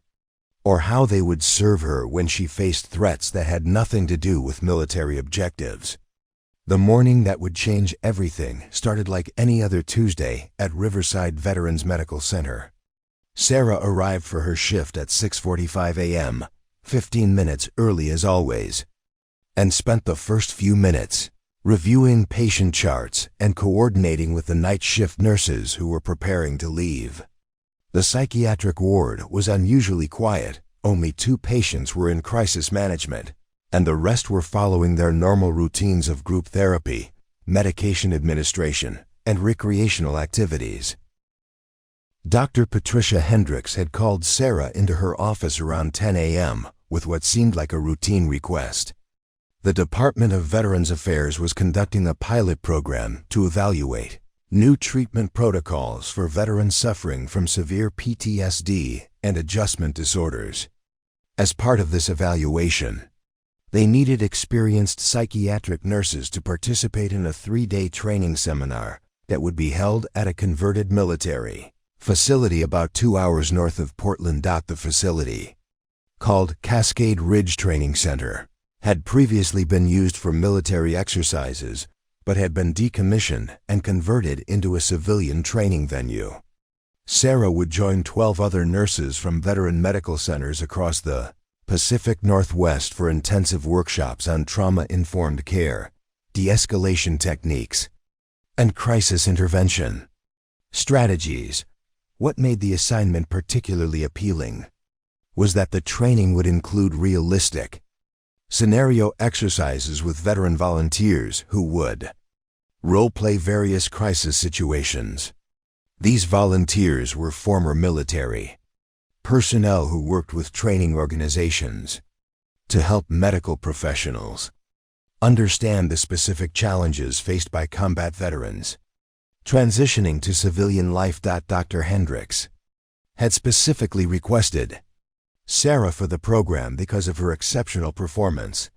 or how they would serve her when she faced threats that had nothing to do with military objectives. The morning that would change everything started like any other Tuesday at Riverside Veterans Medical Center. Sarah arrived for her shift at 6:45 a.m., 15 minutes early as always, and spent the first few minutes reviewing patient charts and coordinating with the night shift nurses who were preparing to leave. The psychiatric ward was unusually quiet. Only 2 patients were in crisis management, and the rest were following their normal routines of group therapy, medication administration, and recreational activities. Dr. Patricia Hendricks had called Sarah into her office around 10 a.m. with what seemed like a routine request. The Department of Veterans Affairs was conducting a pilot program to evaluate new treatment protocols for veterans suffering from severe PTSD and adjustment disorders. As part of this evaluation, they needed experienced psychiatric nurses to participate in a 3-day training seminar that would be held at a converted military facility about 2 hours north of Portland. The facility, called Cascade Ridge Training Center, had previously been used for military exercises, but had been decommissioned and converted into a civilian training venue. Sarah would join 12 other nurses from veteran medical centers across the Pacific Northwest for intensive workshops on trauma-informed care, de-escalation techniques, and crisis intervention strategies. What made the assignment particularly appealing was that the training would include realistic scenario exercises with veteran volunteers who would role-play various crisis situations. These volunteers were former military personnel who worked with training organizations to help medical professionals understand the specific challenges faced by combat veterans transitioning to civilian life. Dr. Hendricks had specifically requested Sarah for the program because of her exceptional performance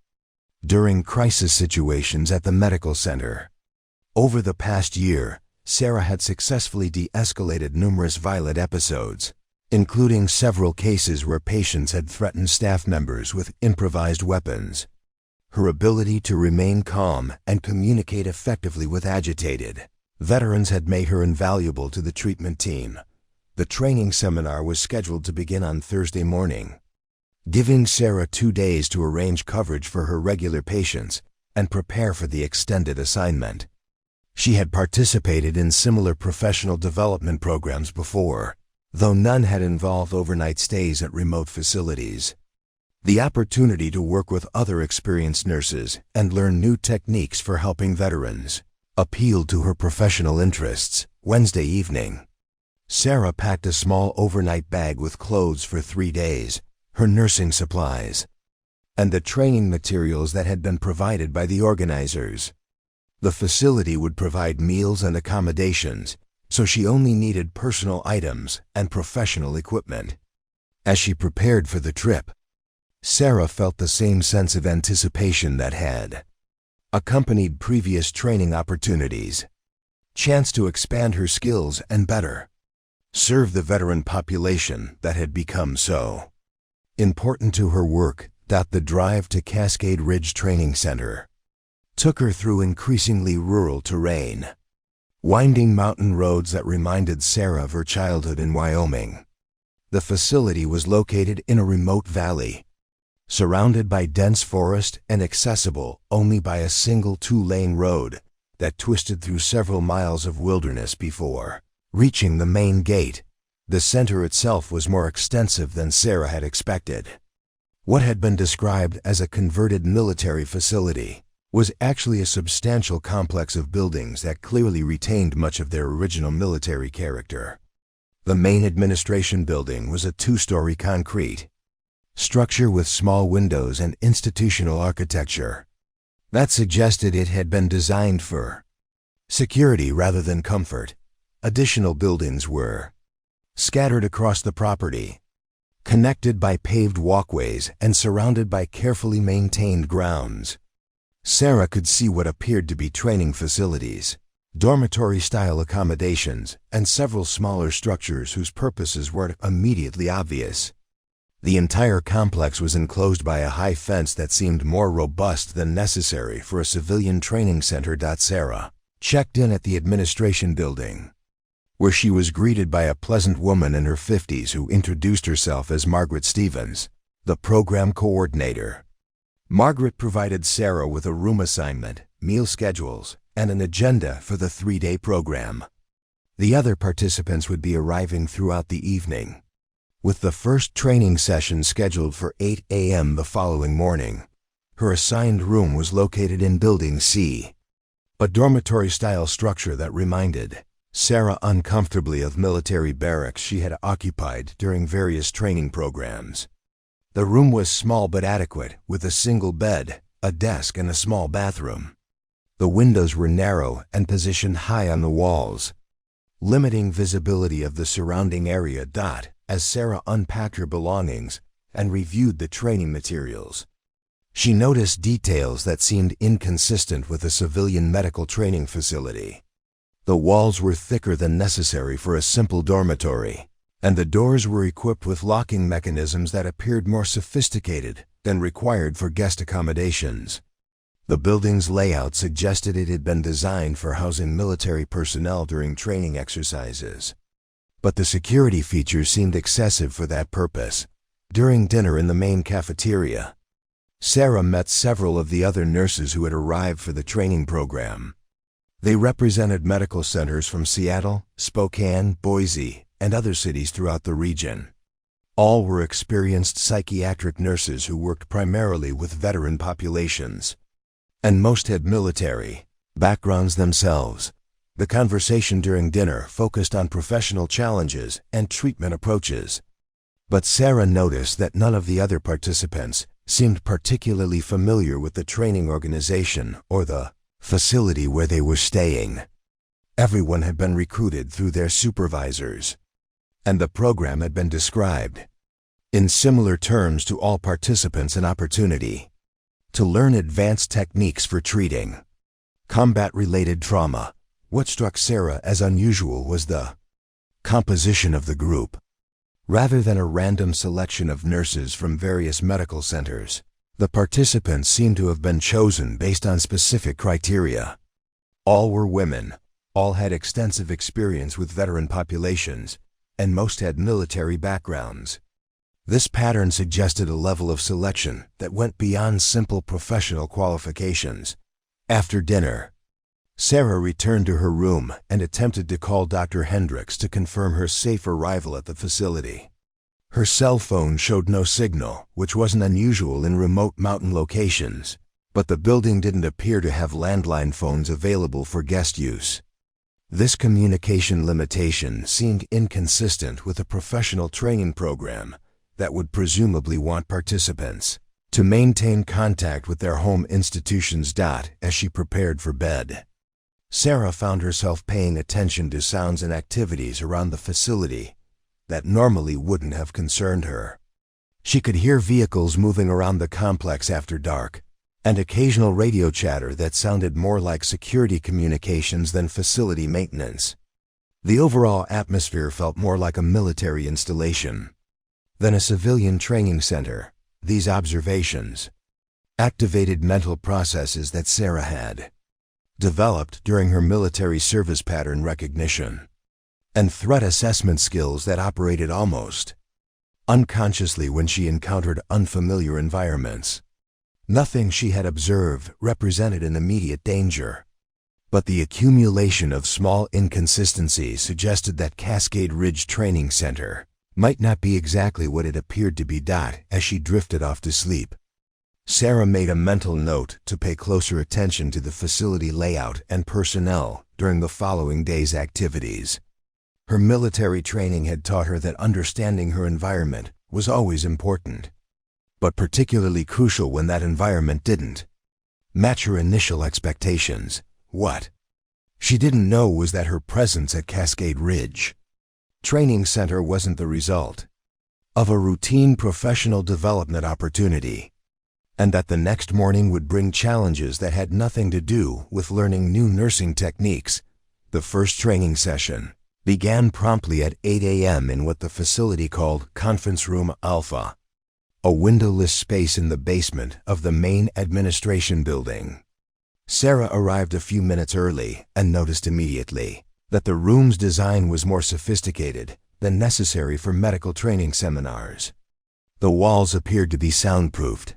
during crisis situations at the medical center. Over the past year, Sarah had successfully de-escalated numerous violent episodes, including several cases where patients had threatened staff members with improvised weapons. Her ability to remain calm and communicate effectively with agitated veterans had made her invaluable to the treatment team. The training seminar was scheduled to begin on Thursday morning, giving Sarah 2 days to arrange coverage for her regular patients and prepare for the extended assignment. She had participated in similar professional development programs before, though none had involved overnight stays at remote facilities. The opportunity to work with other experienced nurses and learn new techniques for helping veterans appealed to her professional interests. Wednesday evening, Sarah packed a small overnight bag with clothes for 3 days, her nursing supplies, and the training materials that had been provided by the organizers. The facility would provide meals and accommodations, so she only needed personal items and professional equipment. As she prepared for the trip, Sarah felt the same sense of anticipation that had accompanied previous training opportunities. Chance to expand her skills and better serve the veteran population that had become so important to her work. The drive to Cascade Ridge Training Center took her through increasingly rural terrain, winding mountain roads that reminded Sarah of her childhood in Wyoming. The facility was located in a remote valley, surrounded by dense forest and accessible only by a single 2-lane road that twisted through several miles of wilderness before reaching the main gate. The center itself was more extensive than Sarah had expected. What had been described as a converted military facility was actually a substantial complex of buildings that clearly retained much of their original military character. The main administration building was a 2-story concrete structure with small windows and institutional architecture that suggested it had been designed for security rather than comfort. Additional buildings were scattered across the property, connected by paved walkways and surrounded by carefully maintained grounds. Sarah could see what appeared to be training facilities, dormitory-style accommodations, and several smaller structures whose purposes weren't immediately obvious. The entire complex was enclosed by a high fence that seemed more robust than necessary for a civilian training center. Sarah checked in at the administration building, where she was greeted by a pleasant woman in her 50s who introduced herself as Margaret Stevens, the program coordinator. Margaret provided Sarah with a room assignment, meal schedules, and an agenda for the 3-day program. The other participants would be arriving throughout the evening, with the first training session scheduled for 8 a.m. the following morning. Her assigned room was located in Building C, a dormitory-style structure that reminded Sarah uncomfortably of military barracks she had occupied during various training programs. The room was small but adequate, with a single bed, a desk, and a small bathroom. The windows were narrow and positioned high on the walls, limiting visibility of the surrounding area. As Sarah unpacked her belongings and reviewed the training materials, she noticed details that seemed inconsistent with a civilian medical training facility. The walls were thicker than necessary for a simple dormitory, and the doors were equipped with locking mechanisms that appeared more sophisticated than required for guest accommodations. The building's layout suggested it had been designed for housing military personnel during training exercises, but the security features seemed excessive for that purpose. During dinner in the main cafeteria, Sarah met several of the other nurses who had arrived for the training program. They represented medical centers from Seattle, Spokane, Boise, and other cities throughout the region. All were experienced psychiatric nurses who worked primarily with veteran populations, and most had military backgrounds themselves. The conversation during dinner focused on professional challenges and treatment approaches, but Sarah noticed that none of the other participants seemed particularly familiar with the training organization or the facility where they were staying. Everyone had been recruited through their supervisors, and the program had been described in similar terms to all participants an opportunity to learn advanced techniques for treating combat-related trauma. What struck Sarah as unusual was the composition of the group. Rather than a random selection of nurses from various medical centers, the participants seemed to have been chosen based on specific criteria. All were women, all had extensive experience with veteran populations, and most had military backgrounds. This pattern suggested a level of selection that went beyond simple professional qualifications. After dinner, Sarah returned to her room and attempted to call Dr. Hendricks to confirm her safe arrival at the facility. Her cell phone showed no signal, which wasn't unusual in remote mountain locations, but the building didn't appear to have landline phones available for guest use. This communication limitation seemed inconsistent with a professional training program that would presumably want participants to maintain contact with their home institutions. As she prepared for bed, Sarah found herself paying attention to sounds and activities around the facility that normally wouldn't have concerned her. She could hear vehicles moving around the complex after dark, and occasional radio chatter that sounded more like security communications than facility maintenance. The overall atmosphere felt more like a military installation than a civilian training center. These observations activated mental processes that Sarah had developed during her military service, pattern recognition and threat assessment skills that operated almost unconsciously when she encountered unfamiliar environments. Nothing she had observed represented an immediate danger, but the accumulation of small inconsistencies suggested that Cascade Ridge Training Center might not be exactly what it appeared to be. As she drifted off to sleep, Sarah made a mental note to pay closer attention to the facility layout and personnel during the following day's activities. Her military training had taught her that understanding her environment was always important, but particularly crucial when that environment didn't match her initial expectations. What she didn't know was that her presence at Cascade Ridge Training Center wasn't the result of a routine professional development opportunity, and that the next morning would bring challenges that had nothing to do with learning new nursing techniques. The first training session began promptly at 8 a.m. in what the facility called Conference Room Alpha, a windowless space in the basement of the main administration building. Sarah arrived a few minutes early and noticed immediately that the room's design was more sophisticated than necessary for medical training seminars. The walls appeared to be soundproofed.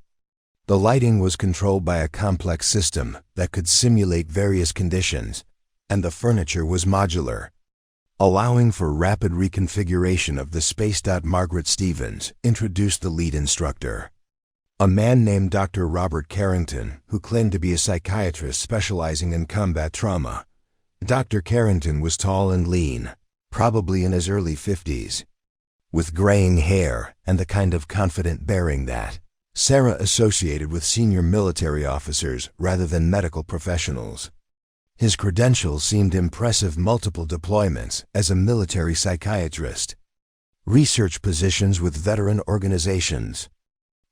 The lighting was controlled by a complex system that could simulate various conditions, and the furniture was modular, allowing for rapid reconfiguration of the space. Margaret Stevens introduced the lead instructor, a man named Dr. Robert Carrington, who claimed to be a psychiatrist specializing in combat trauma. Dr. Carrington was tall and lean, probably in his early 50s, with graying hair and the kind of confident bearing that Sarah associated with senior military officers rather than medical professionals. His credentials seemed impressive: multiple deployments as a military psychiatrist, research positions with veteran organizations,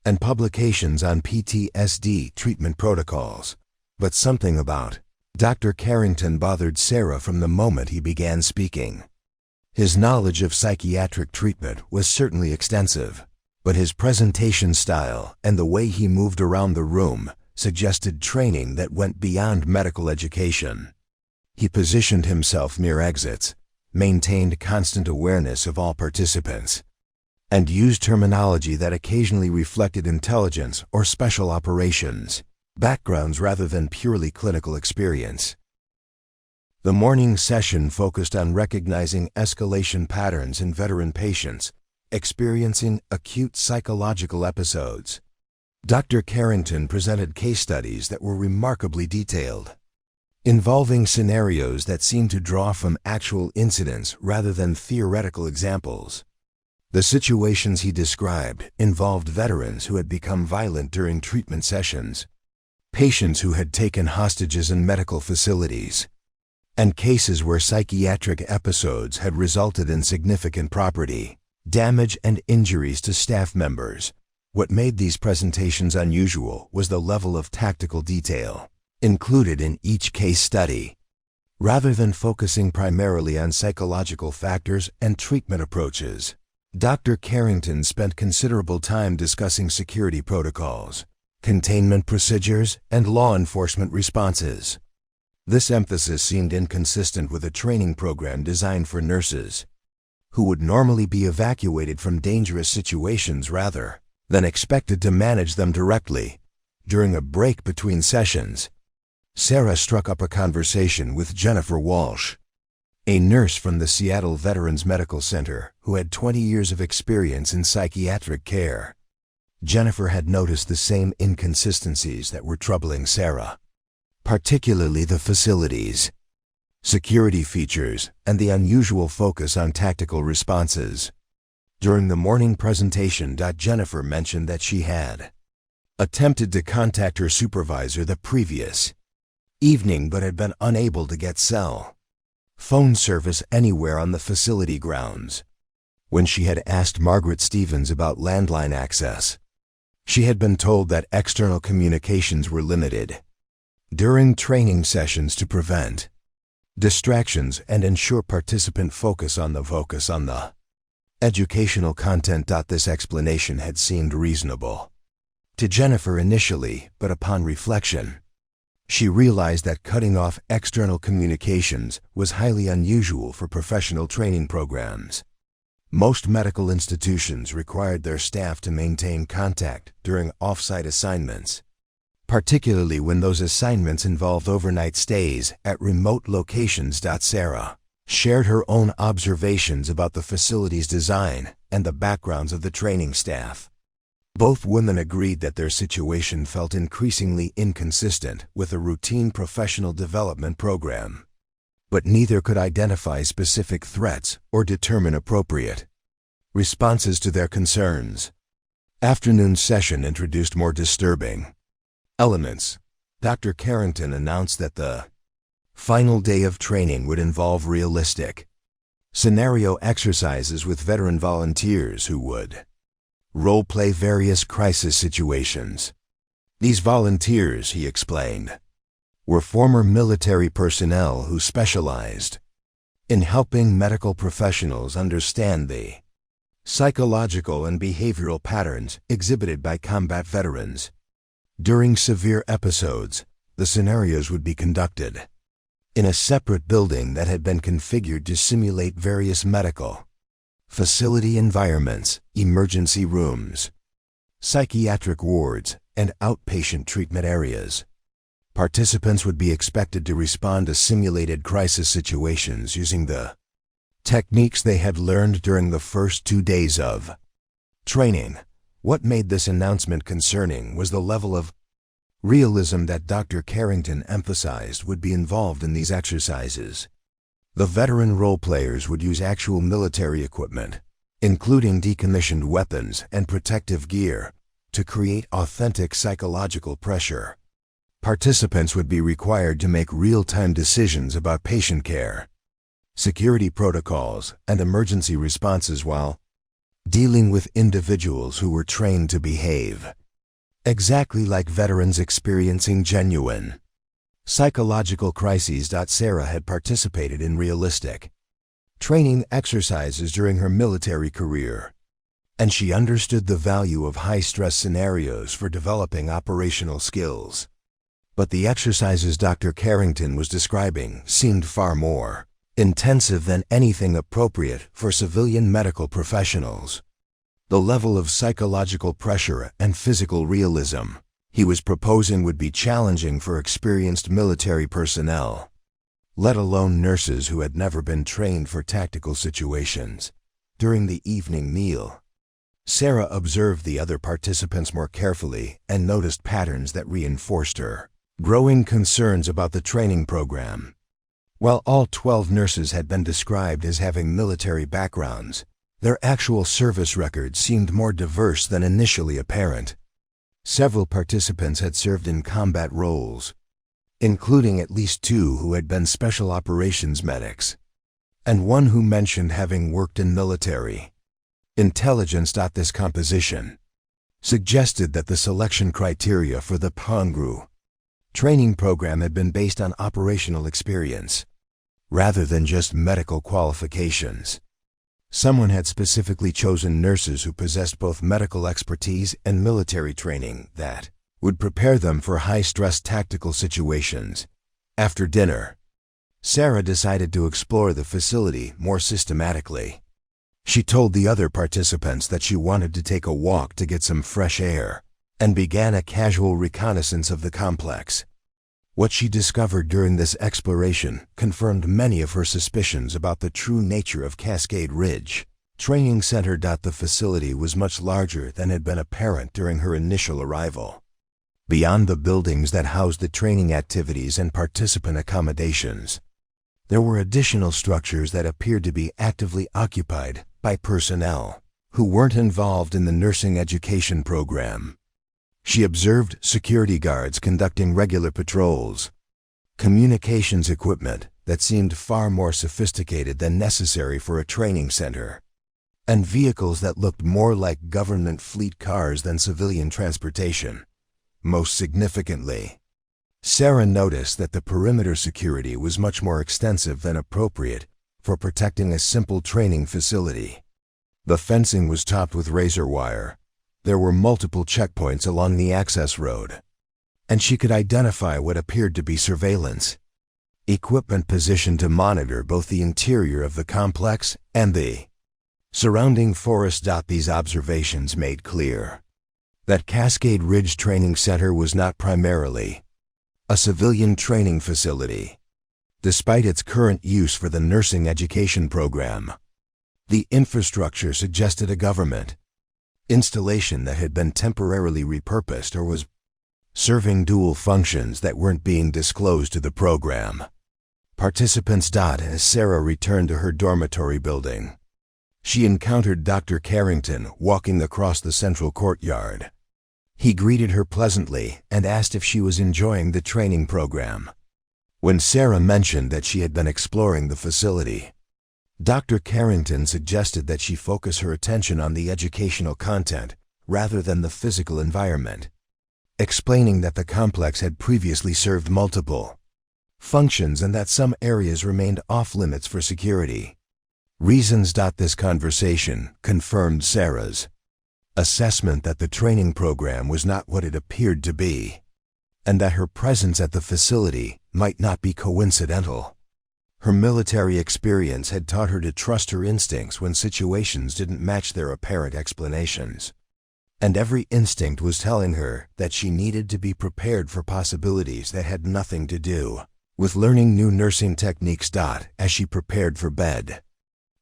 and publications on PTSD treatment protocols. But something about Dr. Carrington bothered Sarah from the moment he began speaking. His knowledge of psychiatric treatment was certainly extensive, but his presentation style and the way he moved around the room suggested training that went beyond medical education. He positioned himself near exits, maintained constant awareness of all participants, and used terminology that occasionally reflected intelligence or special operations backgrounds rather than purely clinical experience. The morning session focused on recognizing escalation patterns in veteran patients experiencing acute psychological episodes. Dr. Carrington presented case studies that were remarkably detailed, involving scenarios that seemed to draw from actual incidents rather than theoretical examples. The situations he described involved veterans who had become violent during treatment sessions, patients who had taken hostages in medical facilities, and cases where psychiatric episodes had resulted in significant property damage and injuries to staff members. What made these presentations unusual was the level of tactical detail included in each case study. Rather than focusing primarily on psychological factors and treatment approaches, Dr. Carrington spent considerable time discussing security protocols, containment procedures, and law enforcement responses. This emphasis seemed inconsistent with a training program designed for nurses, who would normally be evacuated from dangerous situations rather than expected to manage them directly. During a break between sessions, Sarah struck up a conversation with Jennifer Walsh, a nurse from the Seattle Veterans Medical Center who had 20 years of experience in psychiatric care. Jennifer had noticed the same inconsistencies that were troubling Sarah, particularly the facilities, security features, and the unusual focus on tactical responses. During the morning presentation, Jennifer mentioned that she had attempted to contact her supervisor the previous evening but had been unable to get cell phone service anywhere on the facility grounds. When she had asked Margaret Stevens about landline access, she had been told that external communications were limited during training sessions to prevent distractions and ensure participant focus on the educational content. This explanation had seemed reasonable to Jennifer initially, but upon reflection, she realized that cutting off external communications was highly unusual for professional training programs. Most medical institutions required their staff to maintain contact during off-site assignments, particularly when those assignments involved overnight stays at remote locations. Sarah shared her own observations about the facility's design and the backgrounds of the training staff. Both women agreed that their situation felt increasingly inconsistent with a routine professional development program, but neither could identify specific threats or determine appropriate responses to their concerns. Afternoon session introduced more disturbing elements. Dr. Carrington announced that the final day of training would involve realistic scenario exercises with veteran volunteers who would role-play various crisis situations. These volunteers, he explained, were former military personnel who specialized in helping medical professionals understand the psychological and behavioral patterns exhibited by combat veterans. During severe episodes, the scenarios would be conducted in a separate building that had been configured to simulate various medical facility environments, emergency rooms, psychiatric wards, and outpatient treatment areas. Participants would be expected to respond to simulated crisis situations using the techniques they had learned during the first 2 days of training. What made this announcement concerning was the level of realism that Dr. Carrington emphasized would be involved in these exercises. The veteran role-players would use actual military equipment, including decommissioned weapons and protective gear, to create authentic psychological pressure. Participants would be required to make real-time decisions about patient care, security protocols, and emergency responses while dealing with individuals who were trained to behave exactly like veterans experiencing genuine psychological crises. Sarah had participated in realistic training exercises during her military career, and she understood the value of high-stress scenarios for developing operational skills. But the exercises Dr. Carrington was describing seemed far more intensive than anything appropriate for civilian medical professionals. The level of psychological pressure and physical realism he was proposing would be challenging for experienced military personnel, let alone nurses who had never been trained for tactical situations. During the evening meal, Sarah observed the other participants more carefully and noticed patterns that reinforced her growing concerns about the training program. While all 12 nurses had been described as having military backgrounds, their actual service records seemed more diverse than initially apparent. Several participants had served in combat roles, including at least 2 who had been special operations medics, and 1 who mentioned having worked in military intelligence. This composition suggested that the selection criteria for the PONGRU training program had been based on operational experience, rather than just medical qualifications. Someone had specifically chosen nurses who possessed both medical expertise and military training that would prepare them for high-stress tactical situations. After dinner, Sarah decided to explore the facility more systematically. She told the other participants that she wanted to take a walk to get some fresh air, and began a casual reconnaissance of the complex. What she discovered during this exploration confirmed many of her suspicions about the true nature of Cascade Ridge Training Center. The facility was much larger than had been apparent during her initial arrival. Beyond the buildings that housed the training activities and participant accommodations, there were additional structures that appeared to be actively occupied by personnel who weren't involved in the nursing education program. She observed security guards conducting regular patrols, communications equipment that seemed far more sophisticated than necessary for a training center, and vehicles that looked more like government fleet cars than civilian transportation. Most significantly, Sarah noticed that the perimeter security was much more extensive than appropriate for protecting a simple training facility. The fencing was topped with razor wire. There were multiple checkpoints along the access road, and she could identify what appeared to be surveillance equipment positioned to monitor both the interior of the complex and the surrounding forest. These observations made clear that Cascade Ridge Training Center was not primarily a civilian training facility. Despite its current use for the nursing education program, the infrastructure suggested a government installation that had been temporarily repurposed or was serving dual functions that weren't being disclosed to the program. Participants. As Sarah returned to her dormitory building, she encountered Dr. Carrington walking across the central courtyard. He greeted her pleasantly and asked if she was enjoying the training program. When Sarah mentioned that she had been exploring the facility, Dr. Carrington suggested that she focus her attention on the educational content rather than the physical environment, explaining that the complex had previously served multiple functions and that some areas remained off-limits for security reasons. This conversation confirmed Sarah's assessment that the training program was not what it appeared to be, and that her presence at the facility might not be coincidental. Her military experience had taught her to trust her instincts when situations didn't match their apparent explanations, and every instinct was telling her that she needed to be prepared for possibilities that had nothing to do with learning new nursing techniques. As she prepared for bed,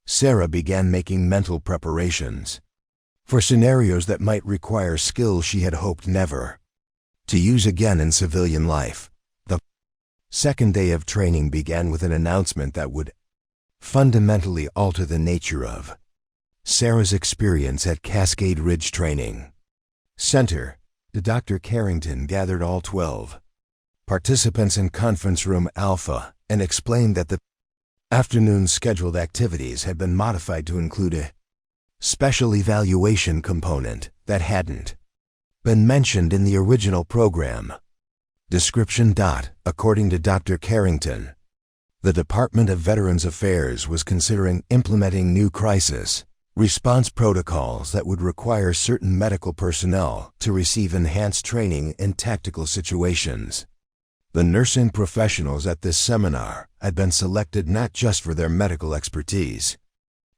Sarah began making mental preparations for scenarios that might require skills she had hoped never to use again in civilian life. The second day of training began with an announcement that would fundamentally alter the nature of Sarah's experience at Cascade Ridge Training Center. Dr. Carrington gathered all 12 participants in Conference Room Alpha and explained that the afternoon's scheduled activities had been modified to include a special evaluation component that hadn't been mentioned in the original program description. According to Dr. Carrington, the Department of Veterans Affairs was considering implementing new crisis response protocols that would require certain medical personnel to receive enhanced training in tactical situations. The nursing professionals at this seminar had been selected not just for their medical expertise,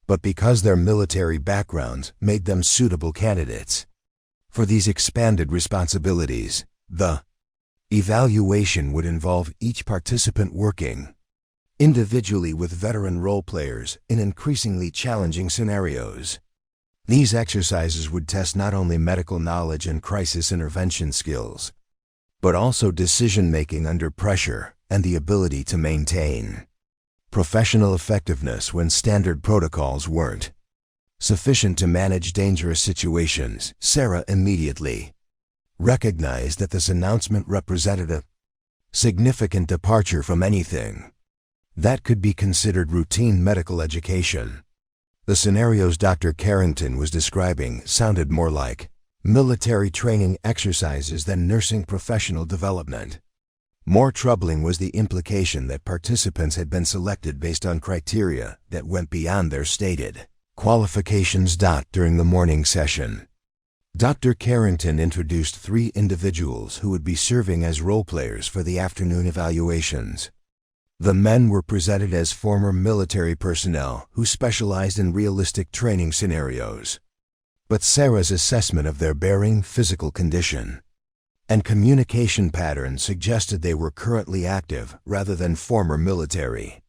but because their military backgrounds made them suitable candidates for these expanded responsibilities. The evaluation would involve each participant working individually with veteran role players in increasingly challenging scenarios. These exercises would test not only medical knowledge and crisis intervention skills, but also decision-making under pressure and the ability to maintain professional effectiveness when standard protocols weren't sufficient to manage dangerous situations. Sarah immediately recognized that this announcement represented a significant departure from anything that could be considered routine medical education. The scenarios Dr. Carrington was describing sounded more like military training exercises than nursing professional development. More troubling was the implication that participants had been selected based on criteria that went beyond their stated qualifications. During the morning session, Dr. Carrington introduced 3 individuals who would be serving as role players for the afternoon evaluations. The men were presented as former military personnel who specialized in realistic training scenarios. But Sarah's assessment of their bearing, physical condition, and communication patterns suggested they were currently active rather than former military.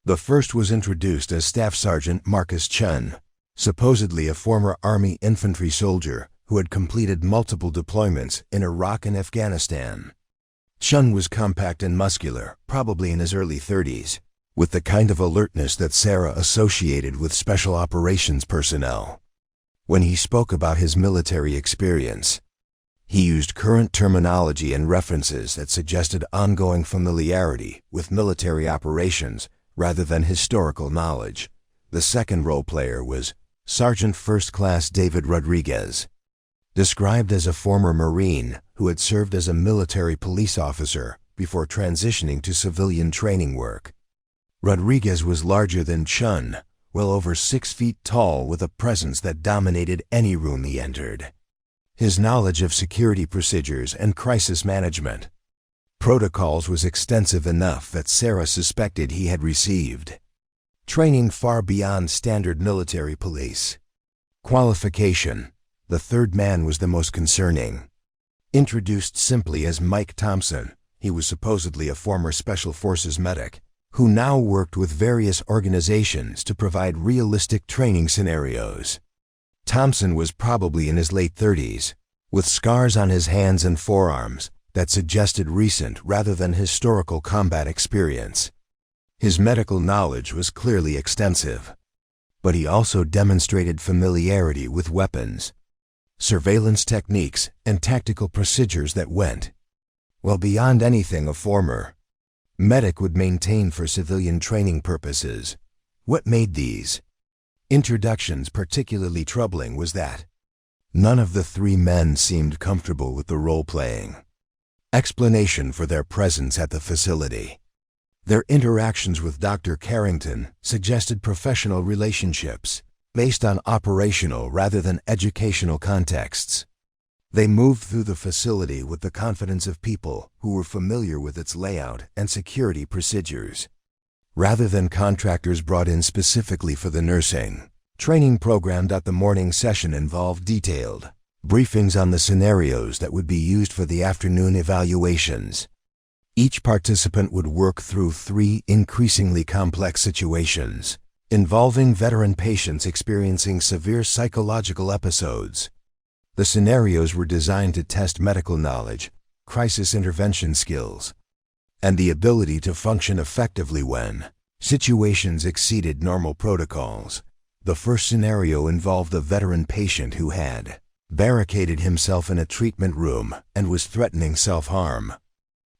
The first was introduced as Staff Sergeant Marcus Chun, supposedly a former Army infantry soldier who had completed multiple deployments in Iraq and Afghanistan. Chun was compact and muscular, probably in his early 30s, with the kind of alertness that Sarah associated with special operations personnel. When he spoke about his military experience, he used current terminology and references that suggested ongoing familiarity with military operations rather than historical knowledge. The second role player was Sergeant First Class David Rodriguez, described as a former Marine who had served as a military police officer before transitioning to civilian training work. Rodriguez was larger than Chun, well over 6 feet tall, with a presence that dominated any room he entered. His knowledge of security procedures and crisis management protocols was extensive enough that Sarah suspected he had received training far beyond standard military police qualification. The third man was the most concerning. Introduced simply as Mike Thompson, he was supposedly a former Special Forces medic who now worked with various organizations to provide realistic training scenarios. Thompson was probably in his late 30s, with scars on his hands and forearms that suggested recent rather than historical combat experience. His medical knowledge was clearly extensive, but he also demonstrated familiarity with weapons, surveillance techniques, and tactical procedures that went well beyond anything a former medic would maintain for civilian training purposes. What made these introductions particularly troubling was that none of the 3 men seemed comfortable with the role-playing explanation for their presence at the facility. Their interactions with Dr. Carrington suggested professional relationships based on operational rather than educational contexts. They moved through the facility with the confidence of people who were familiar with its layout and security procedures, rather than contractors brought in specifically for the nursing training program. The morning session involved detailed briefings on the scenarios that would be used for the afternoon evaluations. Each participant would work through 3 increasingly complex situations involving veteran patients experiencing severe psychological episodes. The scenarios were designed to test medical knowledge, crisis intervention skills, and the ability to function effectively when situations exceeded normal protocols. The first scenario involved a veteran patient who had barricaded himself in a treatment room and was threatening self-harm.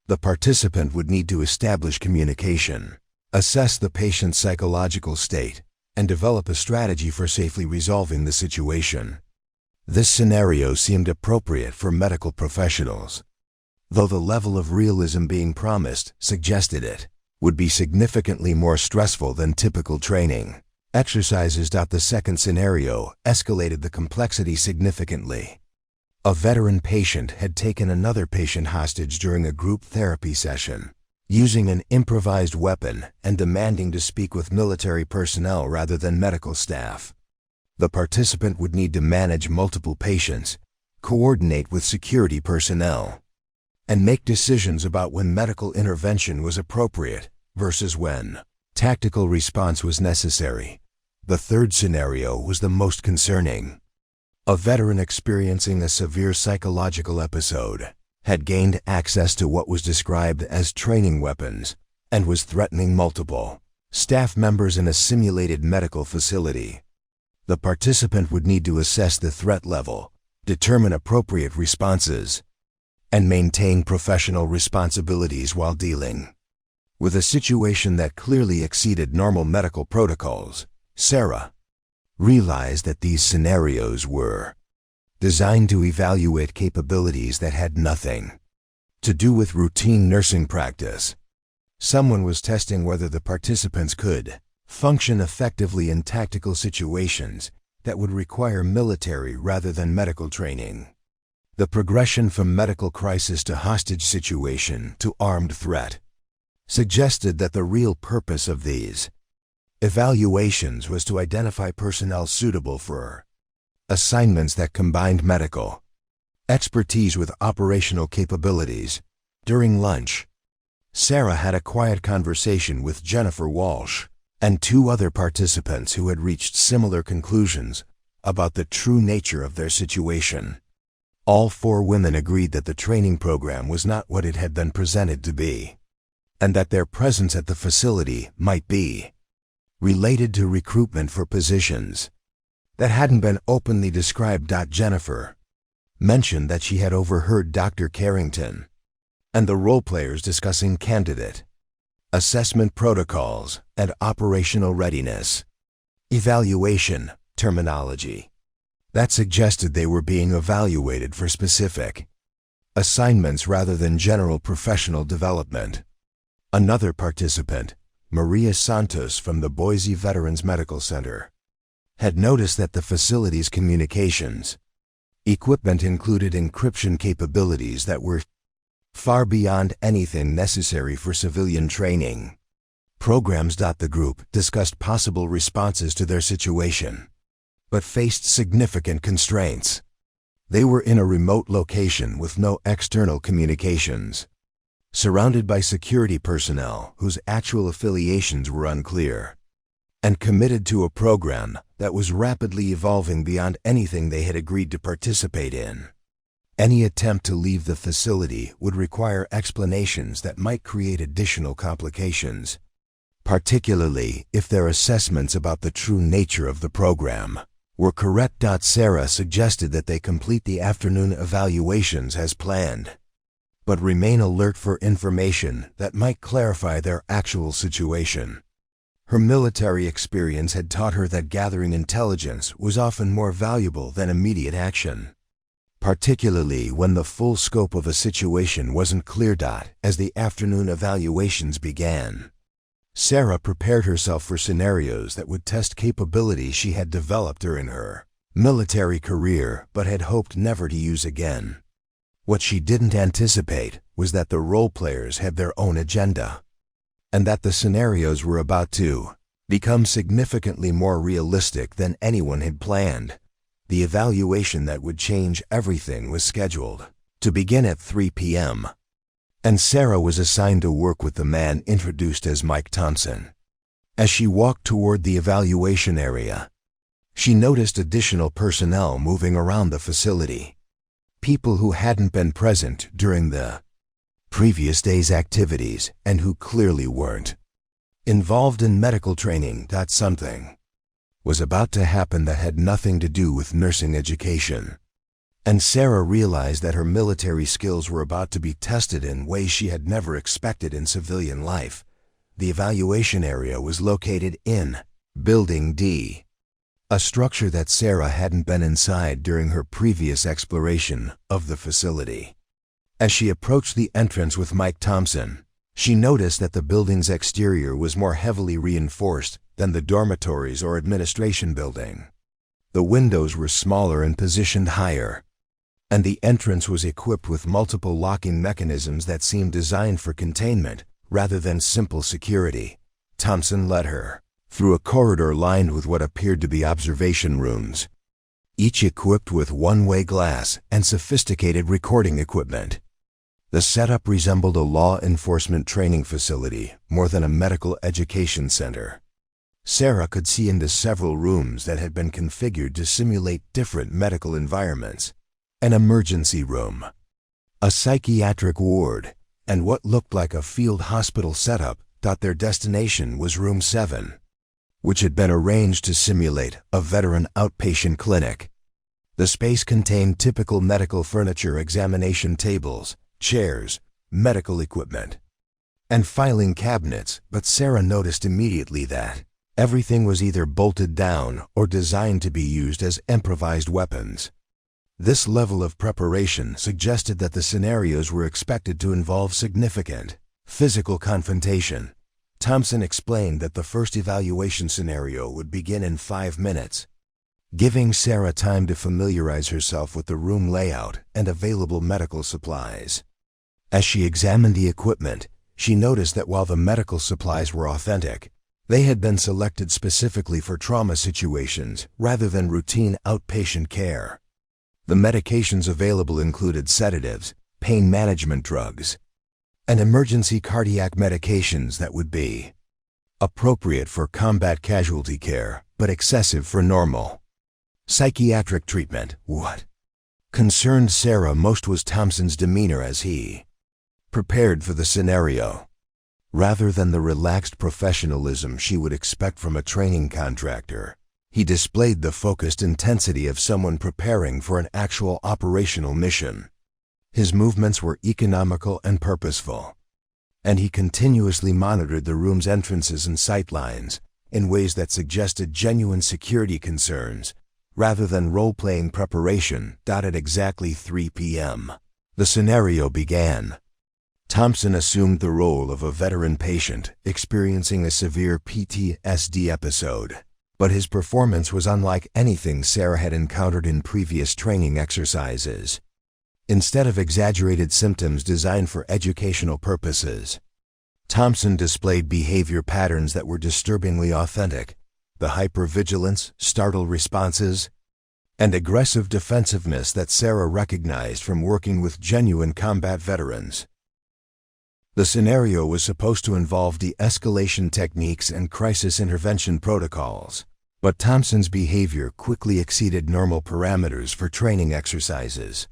The participant would need to establish communication, assess the patient's psychological state, and develop a strategy for safely resolving the situation. This scenario seemed appropriate for medical professionals, though the level of realism being promised suggested it would be significantly more stressful than typical training exercises. The second scenario escalated the complexity significantly. A veteran patient had taken another patient hostage during a group therapy session, using an improvised weapon and demanding to speak with military personnel rather than medical staff. The participant would need to manage multiple patients, coordinate with security personnel, and make decisions about when medical intervention was appropriate versus when tactical response was necessary. The third scenario was the most concerning. A veteran experiencing a severe psychological episode had gained access to what was described as training weapons and was threatening multiple staff members in a simulated medical facility. The participant would need to assess the threat level, determine appropriate responses, and maintain professional responsibilities while dealing with a situation that clearly exceeded normal medical protocols. Sarah realized that these scenarios were designed to evaluate capabilities that had nothing to do with routine nursing practice. Someone was testing whether the participants could function effectively in tactical situations that would require military rather than medical training. The progression from medical crisis to hostage situation to armed threat suggested that the real purpose of these evaluations was to identify personnel suitable for assignments that combined medical expertise with operational capabilities. During lunch, Sarah had a quiet conversation with Jennifer Walsh and two other participants who had reached similar conclusions about the true nature of their situation. All four women agreed that the training program was not what it had been presented to be, and that their presence at the facility might be related to recruitment for positions that hadn't been openly described. Jennifer mentioned that she had overheard Dr. Carrington and the role players discussing candidate assessment protocols and operational readiness evaluation terminology that suggested they were being evaluated for specific assignments rather than general professional development. Another participant, Maria Santos from the Boise Veterans Medical Center, had noticed that the facility's communications equipment included encryption capabilities that were far beyond anything necessary for civilian training programs. The group discussed possible responses to their situation, but faced significant constraints. They were in a remote location with no external communications, surrounded by security personnel whose actual affiliations were unclear, and committed to a program that was rapidly evolving beyond anything they had agreed to participate in. Any attempt to leave the facility would require explanations that might create additional complications, particularly if their assessments about the true nature of the program were correct. Sarah suggested that they complete the afternoon evaluations as planned, but remain alert for information that might clarify their actual situation. Her military experience had taught her that gathering intelligence was often more valuable than immediate action, particularly when the full scope of a situation wasn't clear. As the afternoon evaluations began, Sarah prepared herself for scenarios that would test capabilities she had developed during her military career but had hoped never to use again. What she didn't anticipate was that the role players had their own agenda, and that the scenarios were about to become significantly more realistic than anyone had planned. The evaluation that would change everything was scheduled to begin at 3 p.m., and Sarah was assigned to work with the man introduced as Mike Thompson. As she walked toward the evaluation area, she noticed additional personnel moving around the facility, people who hadn't been present during the previous day's activities and who clearly weren't involved in medical training. Something was about to happen that had nothing to do with nursing education, and Sarah realized that her military skills were about to be tested in ways she had never expected in civilian life. The evaluation area was located in Building D, a structure that Sarah hadn't been inside during her previous exploration of the facility. As she approached the entrance with Mike Thompson, she noticed that the building's exterior was more heavily reinforced than the dormitories or administration building. The windows were smaller and positioned higher, and the entrance was equipped with multiple locking mechanisms that seemed designed for containment rather than simple security. Thompson led her through a corridor lined with what appeared to be observation rooms, each equipped with one-way glass and sophisticated recording equipment. The setup resembled a law enforcement training facility more than a medical education center. Sarah could see into several rooms that had been configured to simulate different medical environments: an emergency room, a psychiatric ward, and what looked like a field hospital setup. Their destination was Room 7, which had been arranged to simulate a veteran outpatient clinic. The space contained typical medical furniture, examination tables, chairs, medical equipment, and filing cabinets, but Sarah noticed immediately that everything was either bolted down or designed to be used as improvised weapons. This level of preparation suggested that the scenarios were expected to involve significant physical confrontation. Thompson explained that the first evaluation scenario would begin in 5 minutes, giving Sarah time to familiarize herself with the room layout and available medical supplies. As she examined the equipment, she noticed that while the medical supplies were authentic, they had been selected specifically for trauma situations rather than routine outpatient care. The medications available included sedatives, pain management drugs, and emergency cardiac medications that would be appropriate for combat casualty care, but excessive for normal psychiatric treatment. What concerned Sarah most was Thompson's demeanor as he prepared for the scenario. Rather than the relaxed professionalism she would expect from a training contractor, he displayed the focused intensity of someone preparing for an actual operational mission. His movements were economical and purposeful, and he continuously monitored the room's entrances and sightlines in ways that suggested genuine security concerns rather than role-playing preparation. At exactly 3 p.m., the scenario began. Thompson assumed the role of a veteran patient experiencing a severe PTSD episode, but his performance was unlike anything Sarah had encountered in previous training exercises. Instead of exaggerated symptoms designed for educational purposes, Thompson displayed behavior patterns that were disturbingly authentic: the hypervigilance, startled responses, and aggressive defensiveness that Sarah recognized from working with genuine combat veterans. The scenario was supposed to involve de-escalation techniques and crisis intervention protocols, but Thompson's behavior quickly exceeded normal parameters for training exercises.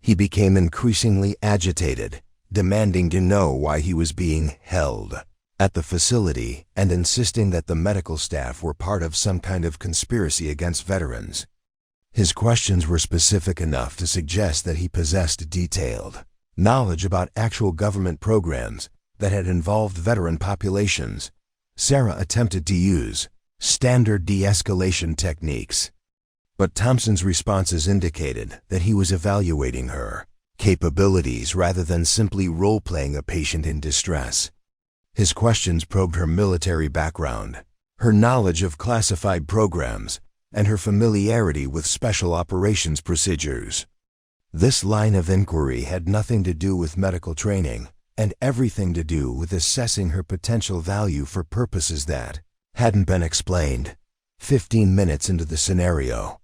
He became increasingly agitated, demanding to know why he was being held at the facility and insisting that the medical staff were part of some kind of conspiracy against veterans. His questions were specific enough to suggest that he possessed detailed knowledge about actual government programs that had involved veteran populations. Sarah attempted to use standard de-escalation techniques, but Thompson's responses indicated that he was evaluating her capabilities rather than simply role-playing a patient in distress. His questions probed her military background, her knowledge of classified programs, and her familiarity with special operations procedures. This line of inquiry had nothing to do with medical training and everything to do with assessing her potential value for purposes that hadn't been explained. 15 minutes into the scenario,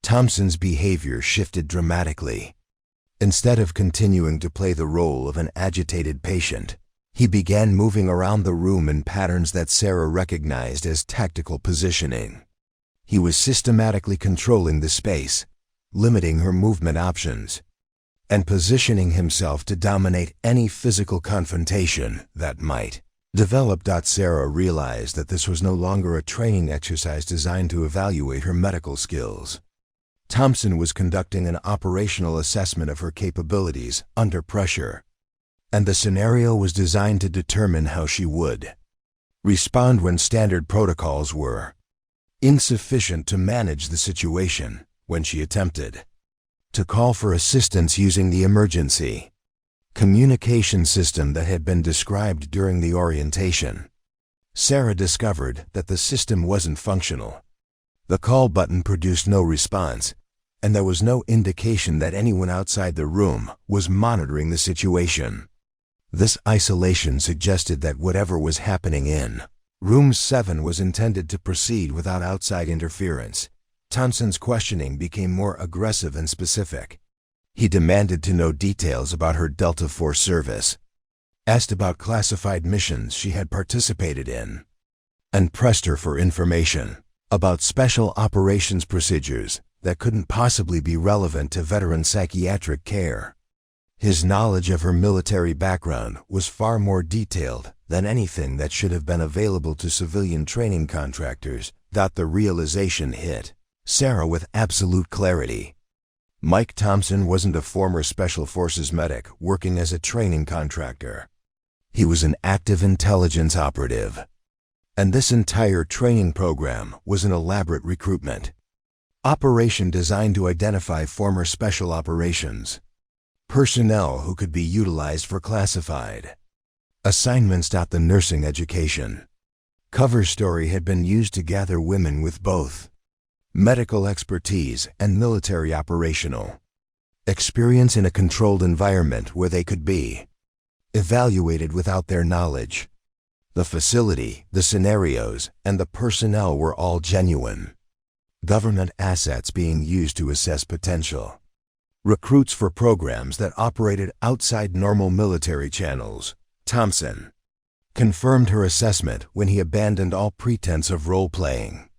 Thompson's behavior shifted dramatically. Instead of continuing to play the role of an agitated patient, he began moving around the room in patterns that Sarah recognized as tactical positioning. He was systematically controlling the space, limiting her movement options, and positioning himself to dominate any physical confrontation that might develop. Sarah realized that this was no longer a training exercise designed to evaluate her medical skills. Thompson was conducting an operational assessment of her capabilities under pressure, and the scenario was designed to determine how she would respond when standard protocols were insufficient to manage the situation. When she attempted to call for assistance using the emergency communication system that had been described during the orientation, Sarah discovered that the system wasn't functional. The call button produced no response, and there was no indication that anyone outside the room was monitoring the situation. This isolation suggested that whatever was happening in Room 7 was intended to proceed without outside interference. Thompson's questioning became more aggressive and specific. He demanded to know details about her Delta Force service, asked about classified missions she had participated in, and pressed her for information about special operations procedures that couldn't possibly be relevant to veteran psychiatric care. His knowledge of her military background was far more detailed than anything that should have been available to civilian training contractors. The realization hit Sarah with absolute clarity. Mike Thompson wasn't a former Special Forces medic working as a training contractor. He was an active intelligence operative, and this entire training program was an elaborate recruitment. Operation designed to identify former special operations personnel who could be utilized for classified assignments. The nursing education cover story had been used to gather women with both medical expertise and military operational experience in a controlled environment where they could be evaluated without their knowledge. The facility, the scenarios, and the personnel were all genuine government assets being used to assess potential recruits for programs that operated outside normal military channels. Thompson confirmed her assessment when he abandoned all pretense of role-playing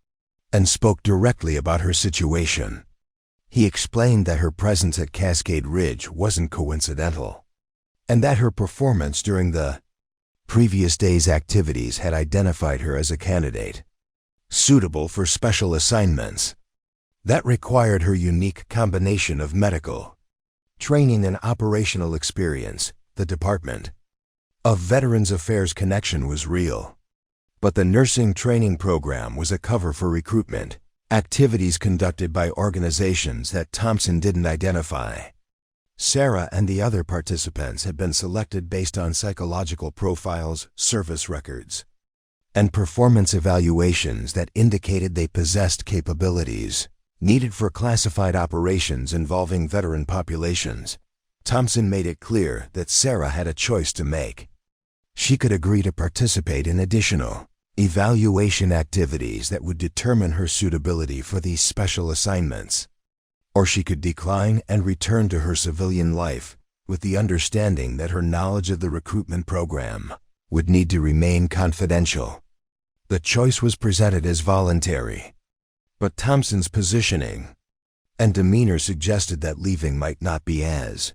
and spoke directly about her situation. He explained that her presence at Cascade Ridge wasn't coincidental, and that her performance during the previous day's activities had identified her as a candidate suitable for special assignments that required her unique combination of medical training and operational experience. The Department of Veterans Affairs connection was real, but the nursing training program was a cover for recruitment activities conducted by organizations that Thompson didn't identify. Sarah and the other participants had been selected based on psychological profiles, service records, and performance evaluations that indicated they possessed capabilities needed for classified operations involving veteran populations. Thompson made it clear that Sarah had a choice to make. She could agree to participate in additional evaluation activities that would determine her suitability for these special assignments, or she could decline and return to her civilian life with the understanding that her knowledge of the recruitment program would need to remain confidential. The choice was presented as voluntary, but Thompson's positioning and demeanor suggested that leaving might not be as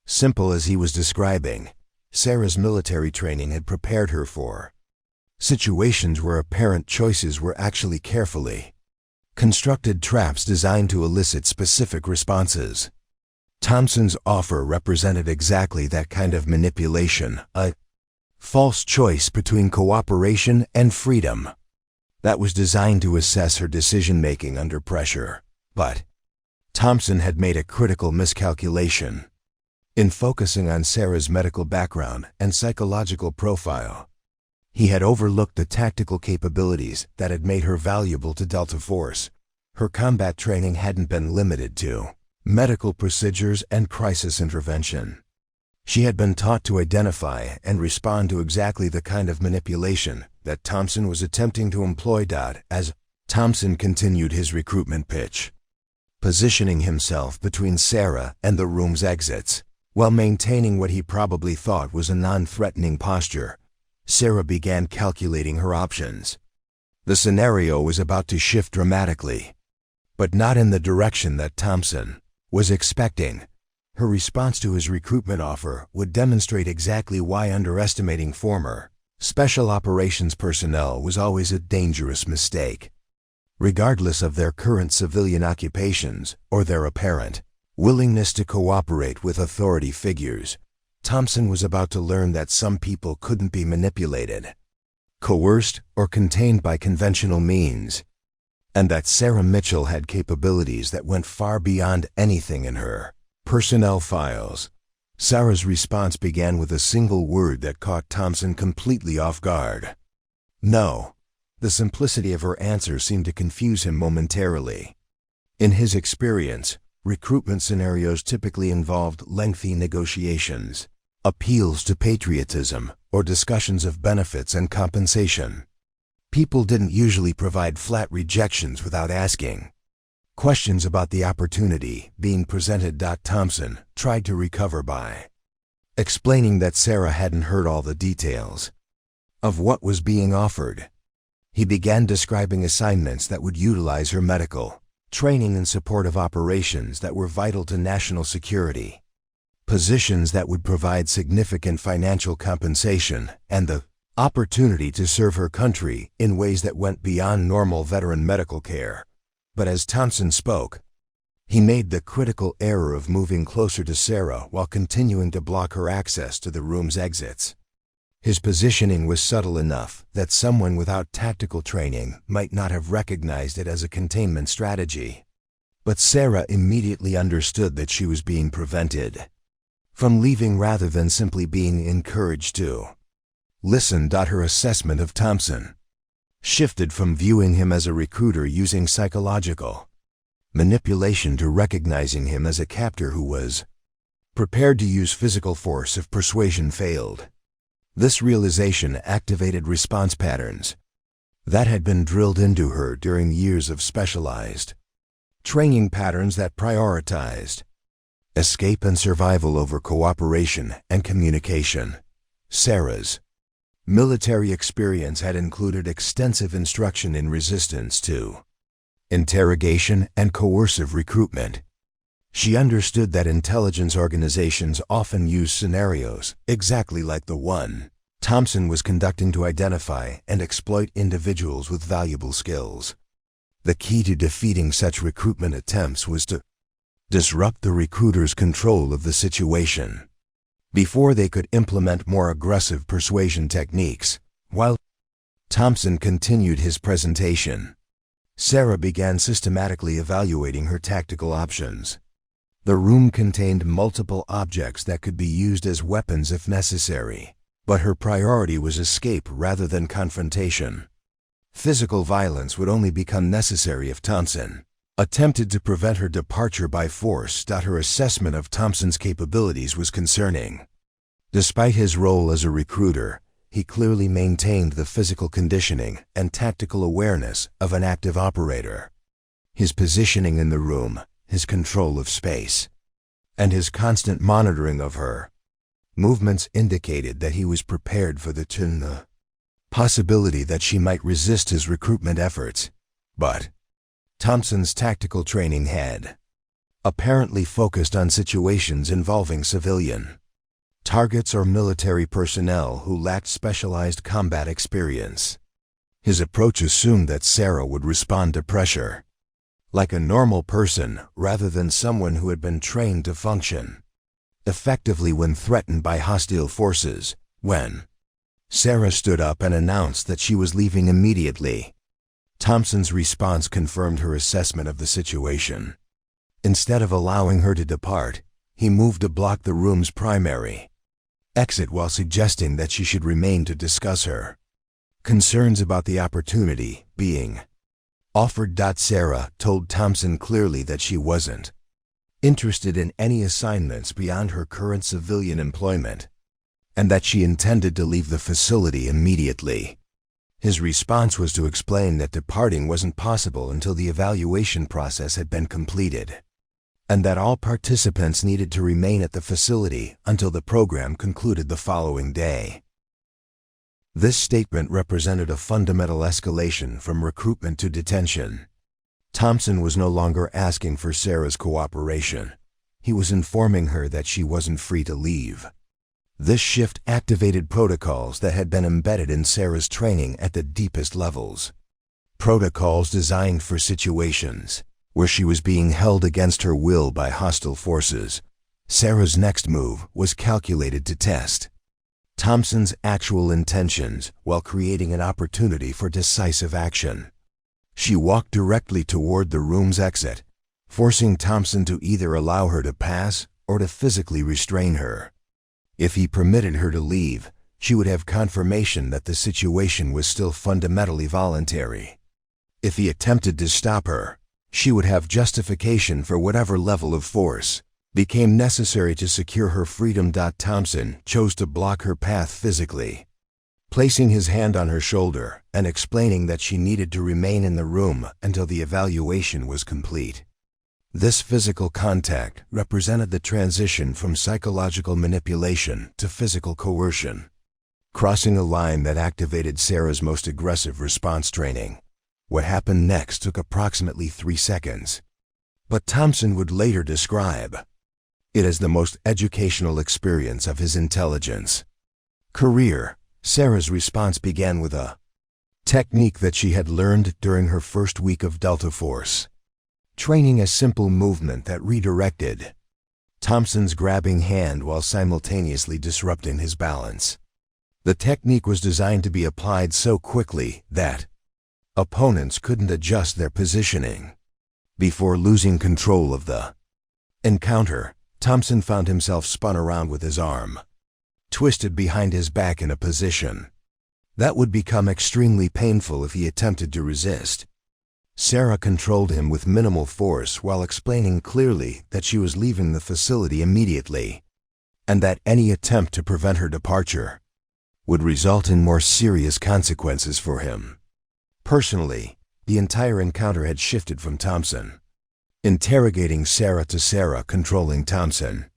simple as he was describing. Sarah's military training had prepared her for situations where apparent choices were actually carefully constructed traps designed to elicit specific responses. Thompson's offer represented exactly that kind of manipulation, a false choice between cooperation and freedom that was designed to assess her decision-making under pressure. But Thompson had made a critical miscalculation in focusing on Sarah's medical background and psychological profile. He had overlooked the tactical capabilities that had made her valuable to Delta Force. Her combat training hadn't been limited to medical procedures and crisis intervention. She had been taught to identify and respond to exactly the kind of manipulation that Thompson was attempting to employ. As Thompson continued his recruitment pitch, positioning himself between Sarah and the room's exits, while maintaining what he probably thought was a non-threatening posture, Sarah began calculating her options. The scenario was about to shift dramatically, but not in the direction that Thompson was expecting. Her response to his recruitment offer would demonstrate exactly why underestimating former special operations personnel was always a dangerous mistake. Regardless of their current civilian occupations or their apparent willingness to cooperate with authority figures, Thompson was about to learn that some people couldn't be manipulated, coerced, or contained by conventional means, and that Sarah Mitchell had capabilities that went far beyond anything in her personnel files. Sarah's response began with a single word that caught Thompson completely off guard. No. The simplicity of her answer seemed to confuse him momentarily. In his experience, recruitment scenarios typically involved lengthy negotiations, appeals to patriotism, or discussions of benefits and compensation. People didn't usually provide flat rejections without asking questions about the opportunity being presented. Thompson tried to recover by explaining that Sarah hadn't heard all the details of what was being offered. He began describing assignments that would utilize her medical training in support of operations that were vital to national security, positions that would provide significant financial compensation, and the opportunity to serve her country in ways that went beyond normal veteran medical care. But as Thompson spoke, he made the critical error of moving closer to Sarah while continuing to block her access to the room's exits. His positioning was subtle enough that someone without tactical training might not have recognized it as a containment strategy. But Sarah immediately understood that she was being prevented from leaving rather than simply being encouraged to listen. Her assessment of Thompson shifted from viewing him as a recruiter using psychological manipulation to recognizing him as a captor who was prepared to use physical force if persuasion failed. This realization activated response patterns that had been drilled into her during years of specialized training, patterns that prioritized escape and survival over cooperation and communication. Sarah's military experience had included extensive instruction in resistance to interrogation and coercive recruitment. She understood that intelligence organizations often use scenarios exactly like the one Thompson was conducting to identify and exploit individuals with valuable skills. The key to defeating such recruitment attempts was to disrupt the recruiter's control of the situation before they could implement more aggressive persuasion techniques. While Thompson continued his presentation, Sarah began systematically evaluating her tactical options. The room contained multiple objects that could be used as weapons if necessary, but her priority was escape rather than confrontation. Physical violence would only become necessary if Thompson attempted to prevent her departure by force. Her assessment of Thompson's capabilities was concerning. Despite his role as a recruiter, he clearly maintained the physical conditioning and tactical awareness of an active operator. His positioning in the room, his control of space, and his constant monitoring of her movements indicated that he was prepared for the possibility that she might resist his recruitment efforts. But Thompson's tactical training had apparently focused on situations involving civilian targets or military personnel who lacked specialized combat experience. His approach assumed that Sarah would respond to pressure like a normal person rather than someone who had been trained to function effectively when threatened by hostile forces. When Sarah stood up and announced that she was leaving immediately, Thompson's response confirmed her assessment of the situation. Instead of allowing her to depart, he moved to block the room's primary exit while suggesting that she should remain to discuss her concerns about the opportunity being offered. Sarah told Thompson clearly that she wasn't interested in any assignments beyond her current civilian employment, and that she intended to leave the facility immediately. His response was to explain that departing wasn't possible until the evaluation process had been completed, and that all participants needed to remain at the facility until the program concluded the following day. This statement represented a fundamental escalation from recruitment to detention. Thompson was no longer asking for Sarah's cooperation. He was informing her that she wasn't free to leave. This shift activated protocols that had been embedded in Sarah's training at the deepest levels. Protocols designed for situations where she was being held against her will by hostile forces. Sarah's next move was calculated to test Thompson's actual intentions while creating an opportunity for decisive action. She walked directly toward the room's exit, forcing Thompson to either allow her to pass or to physically restrain her. If he permitted her to leave, she would have confirmation that the situation was still fundamentally voluntary. If he attempted to stop her, she would have justification for whatever level of force became necessary to secure her freedom. Thompson chose to block her path physically, placing his hand on her shoulder and explaining that she needed to remain in the room until the evaluation was complete. This physical contact represented the transition from psychological manipulation to physical coercion, crossing a line that activated Sarah's most aggressive response training. What happened next took approximately 3 seconds, but Thompson would later describe it as the most educational experience of his intelligence career. Sarah's response began with a technique that she had learned during her first week of Delta Force training, a simple movement that redirected Thompson's grabbing hand while simultaneously disrupting his balance. The technique was designed to be applied so quickly that opponents couldn't adjust their positioning. Before losing control of the encounter, Thompson found himself spun around with his arm twisted behind his back in a position that would become extremely painful if he attempted to resist. Sarah controlled him with minimal force while explaining clearly that she was leaving the facility immediately, and that any attempt to prevent her departure would result in more serious consequences for him. Personally, the entire encounter had shifted from Thompson interrogating Sarah to Sarah controlling Thompson.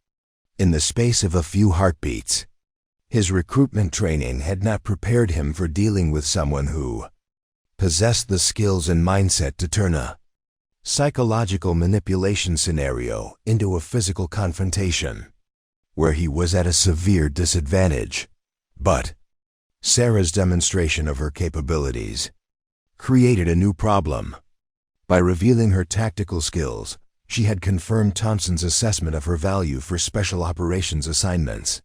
In the space of a few heartbeats, his recruitment training had not prepared him for dealing with someone who possessed the skills and mindset to turn a psychological manipulation scenario into a physical confrontation, where he was at a severe disadvantage. But Sarah's demonstration of her capabilities created a new problem. By revealing her tactical skills, she had confirmed Thompson's assessment of her value for special operations assignments.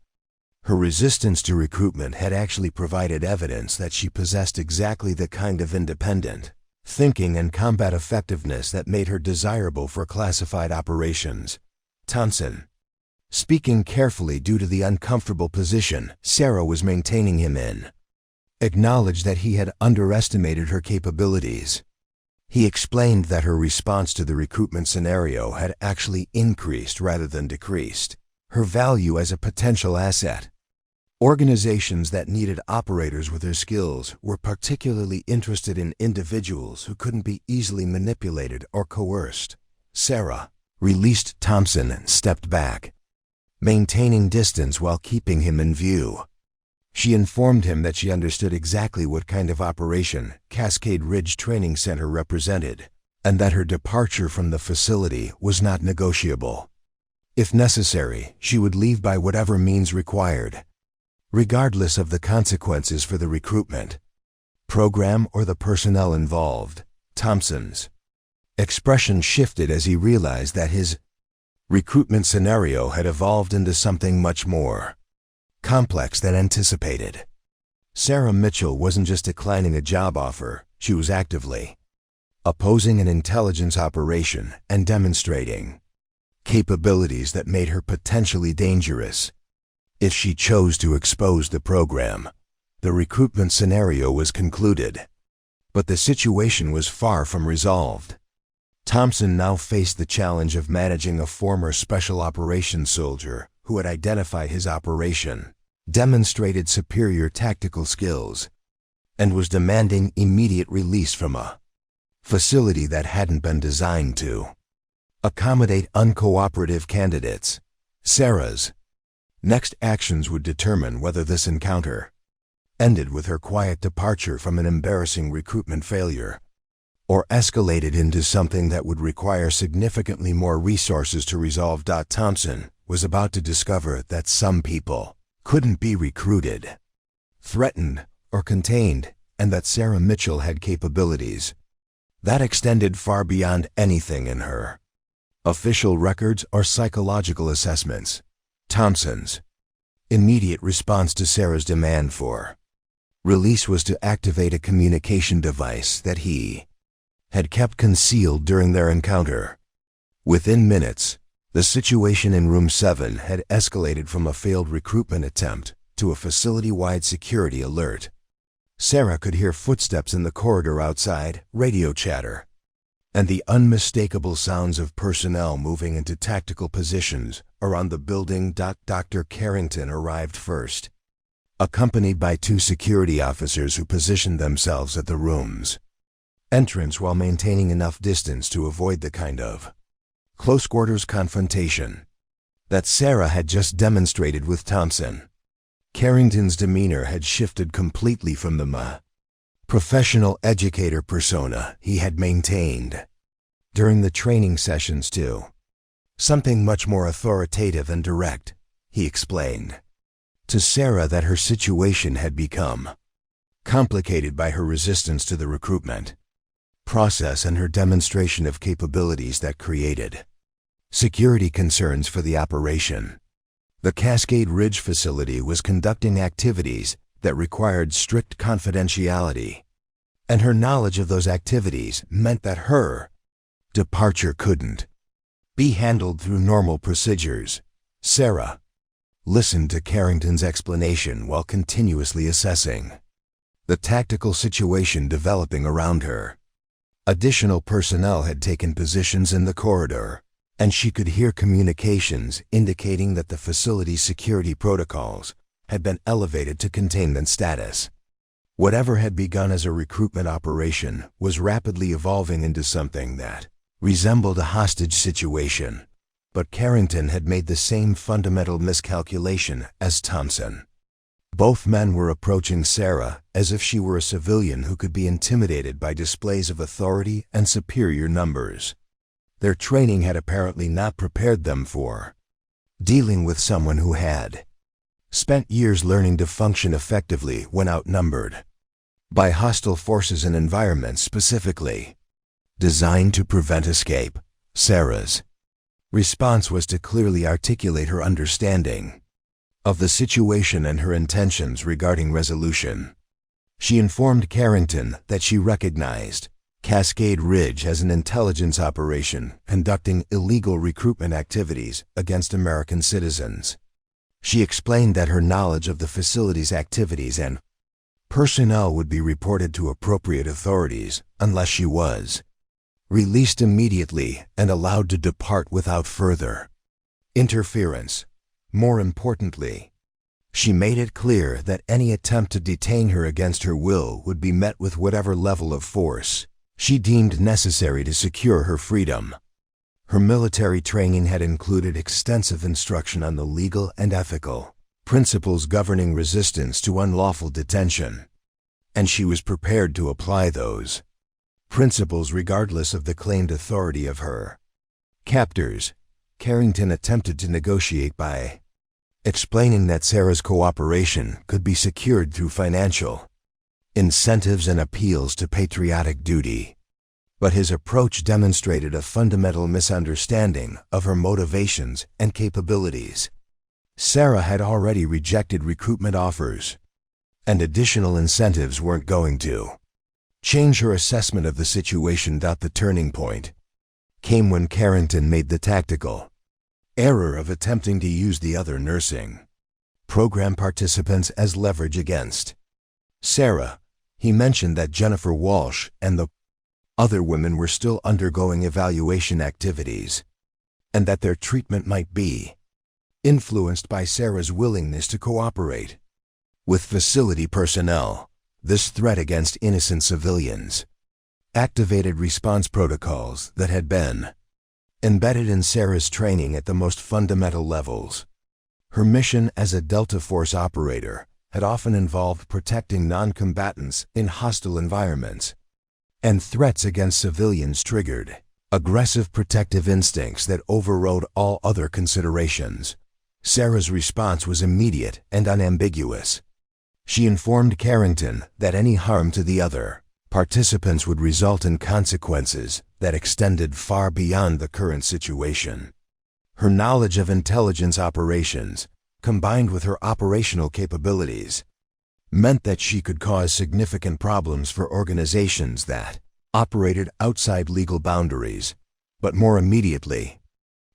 Her resistance to recruitment had actually provided evidence that she possessed exactly the kind of independent thinking and combat effectiveness that made her desirable for classified operations. Thompson, speaking carefully due to the uncomfortable position Sarah was maintaining him in, acknowledged that he had underestimated her capabilities. He explained that her response to the recruitment scenario had actually increased rather than decreased her value as a potential asset. Organizations that needed operators with their skills were particularly interested in individuals who couldn't be easily manipulated or coerced. Sarah released Thompson and stepped back, maintaining distance while keeping him in view. She informed him that she understood exactly what kind of operation Cascade Ridge Training Center represented, and that her departure from the facility was not negotiable. If necessary, she would leave by whatever means required, regardless of the consequences for the recruitment program or the personnel involved. Thompson's expression shifted as he realized that his recruitment scenario had evolved into something much more complex than anticipated. Sarah Mitchell wasn't just declining a job offer, she was actively opposing an intelligence operation and demonstrating capabilities that made her potentially dangerous. If she chose to expose the program, the recruitment scenario was concluded. But the situation was far from resolved. Thompson now faced the challenge of managing a former special operations soldier who had identified his operation, demonstrated superior tactical skills, and was demanding immediate release from a facility that hadn't been designed to accommodate uncooperative candidates. Sarah's next actions would determine whether this encounter ended with her quiet departure from an embarrassing recruitment failure, or escalated into something that would require significantly more resources to resolve. Thompson was about to discover that some people couldn't be recruited, threatened, or contained, and that Sarah Mitchell had capabilities that extended far beyond anything in her official records or psychological assessments. Thompson's immediate response to Sarah's demand for release was to activate a communication device that he had kept concealed during their encounter. Within minutes, the situation in Room 7 had escalated from a failed recruitment attempt to a facility-wide security alert. Sarah could hear footsteps in the corridor outside, radio chatter, and the unmistakable sounds of personnel moving into tactical positions around the building. Dr. Carrington arrived first, accompanied by 2 security officers who positioned themselves at the room's entrance while maintaining enough distance to avoid the kind of close-quarters confrontation that Sarah had just demonstrated with Thompson. Carrington's demeanor had shifted completely from the professional educator persona he had maintained during the training sessions to something much more authoritative and direct. He explained to Sarah that her situation had become complicated by her resistance to the recruitment process and her demonstration of capabilities that created security concerns for the operation. The Cascade Ridge facility was conducting activities that required strict confidentiality, and her knowledge of those activities meant that her Departure couldn't be handled through normal procedures. Sarah listened to Carrington's explanation while continuously assessing the tactical situation developing around her. Additional personnel had taken positions in the corridor, and she could hear communications indicating that the facility's security protocols had been elevated to containment status. Whatever had begun as a recruitment operation was rapidly evolving into something that resembled a hostage situation, but Carrington had made the same fundamental miscalculation as Thompson. Both men were approaching Sarah as if she were a civilian who could be intimidated by displays of authority and superior numbers. Their training had apparently not prepared them for dealing with someone who had spent years learning to function effectively when outnumbered by hostile forces and environments specifically designed to prevent escape. Sarah's response was to clearly articulate her understanding of the situation and her intentions regarding resolution. She informed Carrington that she recognized Cascade Ridge as an intelligence operation conducting illegal recruitment activities against American citizens. She explained that her knowledge of the facility's activities and personnel would be reported to appropriate authorities unless she was released immediately and allowed to depart without further interference. More importantly, she made it clear that any attempt to detain her against her will would be met with whatever level of force she deemed necessary to secure her freedom. Her military training had included extensive instruction on the legal and ethical principles governing resistance to unlawful detention, and she was prepared to apply those principles regardless of the claimed authority of her captors. Carrington attempted to negotiate by explaining that Sarah's cooperation could be secured through financial incentives and appeals to patriotic duty. But his approach demonstrated a fundamental misunderstanding of her motivations and capabilities. Sarah had already rejected recruitment offers, and additional incentives weren't going to change her assessment of the situation. The turning point came when Carrington made the tactical error of attempting to use the other nursing program participants as leverage against Sarah. He mentioned that Jennifer Walsh and the other women were still undergoing evaluation activities, and that their treatment might be influenced by Sarah's willingness to cooperate with facility personnel. This threat against innocent civilians activated response protocols that had been embedded in Sarah's training at the most fundamental levels. Her mission as a Delta Force operator had often involved protecting non-combatants in hostile environments, and threats against civilians triggered aggressive protective instincts that overrode all other considerations. Sarah's response was immediate and unambiguous. She informed Carrington that any harm to the other participants would result in consequences that extended far beyond the current situation. Her knowledge of intelligence operations, combined with her operational capabilities, meant that she could cause significant problems for organizations that operated outside legal boundaries. But more immediately,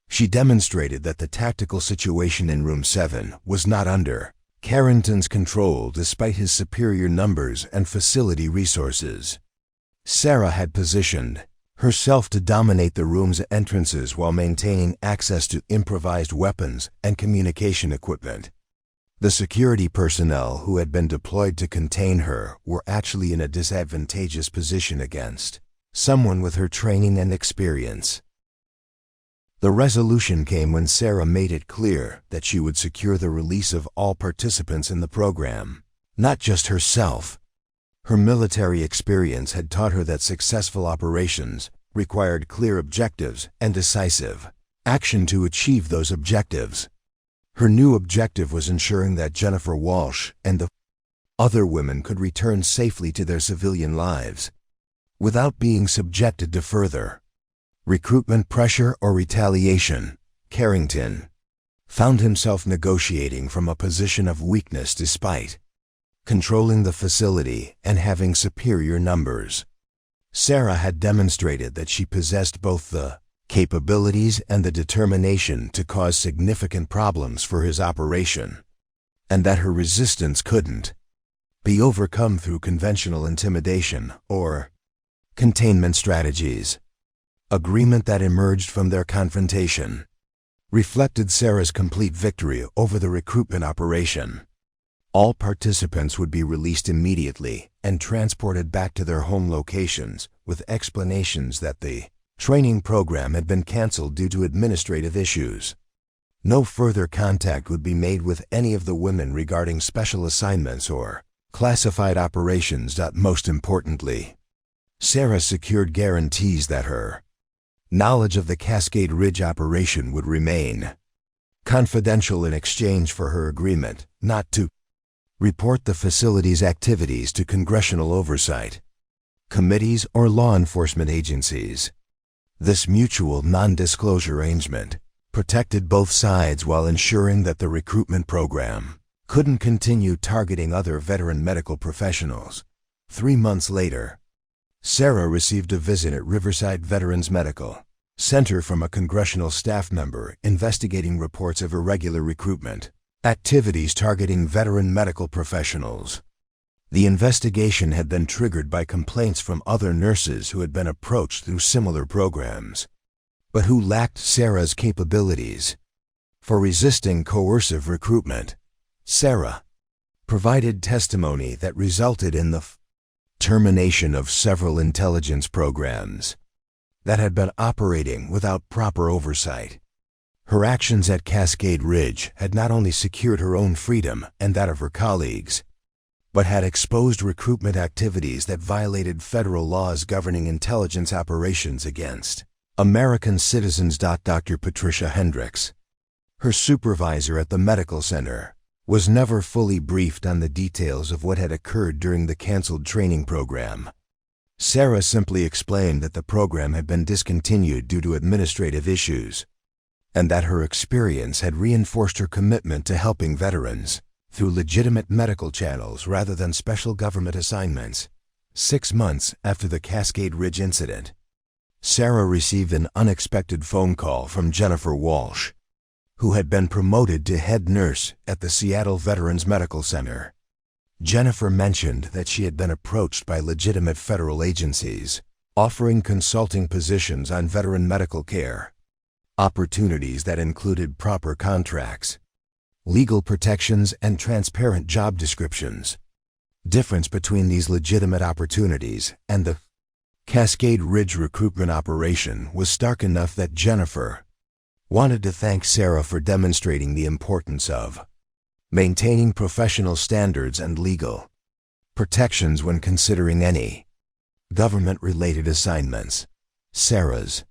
she demonstrated that the tactical situation in Room 7 was not under Carrington's control despite his superior numbers and facility resources. Sarah had positioned herself to dominate the room's entrances while maintaining access to improvised weapons and communication equipment. The security personnel who had been deployed to contain her were actually in a disadvantageous position against someone with her training and experience. The resolution came when Sarah made it clear that she would secure the release of all participants in the program, not just herself. Her military experience had taught her that successful operations required clear objectives and decisive action to achieve those objectives. Her new objective was ensuring that Jennifer Walsh and the other women could return safely to their civilian lives without being subjected to further recruitment pressure or retaliation. Carrington found himself negotiating from a position of weakness despite controlling the facility and having superior numbers. Sarah had demonstrated that she possessed both the capabilities and the determination to cause significant problems for his operation, and that her resistance couldn't be overcome through conventional intimidation or containment strategies. Agreement that emerged from their confrontation reflected Sarah's complete victory over the recruitment operation. All participants would be released immediately and transported back to their home locations with explanations that the training program had been canceled due to administrative issues. No further contact would be made with any of the women regarding special assignments or classified operations. Most importantly, Sarah secured guarantees that her knowledge of the Cascade Ridge operation would remain confidential in exchange for her agreement not to report the facility's activities to congressional oversight committees or law enforcement agencies. This mutual non-disclosure arrangement protected both sides while ensuring that the recruitment program couldn't continue targeting other veteran medical professionals. 3 months later, Sarah received a visit at Riverside Veterans Medical Center from a congressional staff member investigating reports of irregular recruitment activities targeting veteran medical professionals. The investigation had been triggered by complaints from other nurses who had been approached through similar programs, but who lacked Sarah's capabilities for resisting coercive recruitment. Sarah provided testimony that resulted in the termination of several intelligence programs that had been operating without proper oversight. Her actions at Cascade Ridge had not only secured her own freedom and that of her colleagues, but had exposed recruitment activities that violated federal laws governing intelligence operations against American citizens. Dr. Patricia Hendricks, her supervisor at the medical center, was never fully briefed on the details of what had occurred during the canceled training program. Sarah simply explained that the program had been discontinued due to administrative issues, and that her experience had reinforced her commitment to helping veterans through legitimate medical channels rather than special government assignments. 6 months after the Cascade Ridge incident, Sarah received an unexpected phone call from Jennifer Walsh, who had been promoted to head nurse at the Seattle Veterans Medical Center. Jennifer mentioned that she had been approached by legitimate federal agencies offering consulting positions on veteran medical care, opportunities that included proper contracts, legal protections, and transparent job descriptions. Difference between these legitimate opportunities and the Cascade Ridge recruitment operation was stark enough that Jennifer wanted to thank Sarah for demonstrating the importance of maintaining professional standards and legal protections when considering any government-related assignments. Sarah's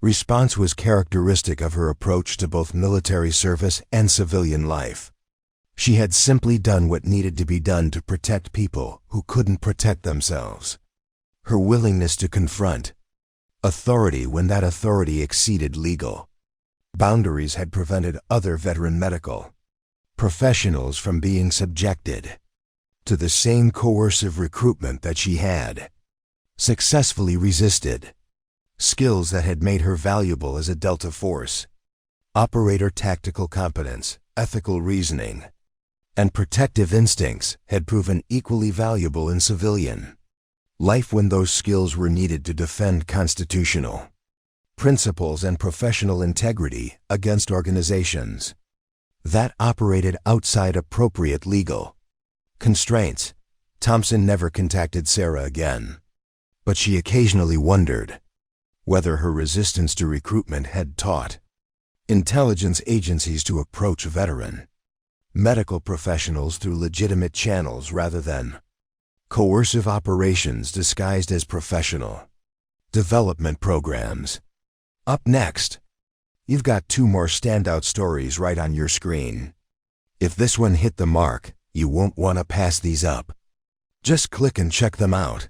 response was characteristic of her approach to both military service and civilian life. She had simply done what needed to be done to protect people who couldn't protect themselves. Her willingness to confront authority when that authority exceeded legal boundaries had prevented other veteran medical professionals from being subjected to the same coercive recruitment that she had successfully resisted. Skills that had made her valuable as a Delta Force operator, tactical competence, ethical reasoning, and protective instincts had proven equally valuable in civilian life when those skills were needed to defend constitutional principles and professional integrity against organizations that operated outside appropriate legal constraints. Thompson never contacted Sarah again, but she occasionally wondered whether her resistance to recruitment had taught intelligence agencies to approach veteran medical professionals through legitimate channels rather than coercive operations disguised as professional development programs. Up next, you've got 2 more standout stories right on your screen. If this one hit the mark, you won't want to pass these up. Just click and check them out.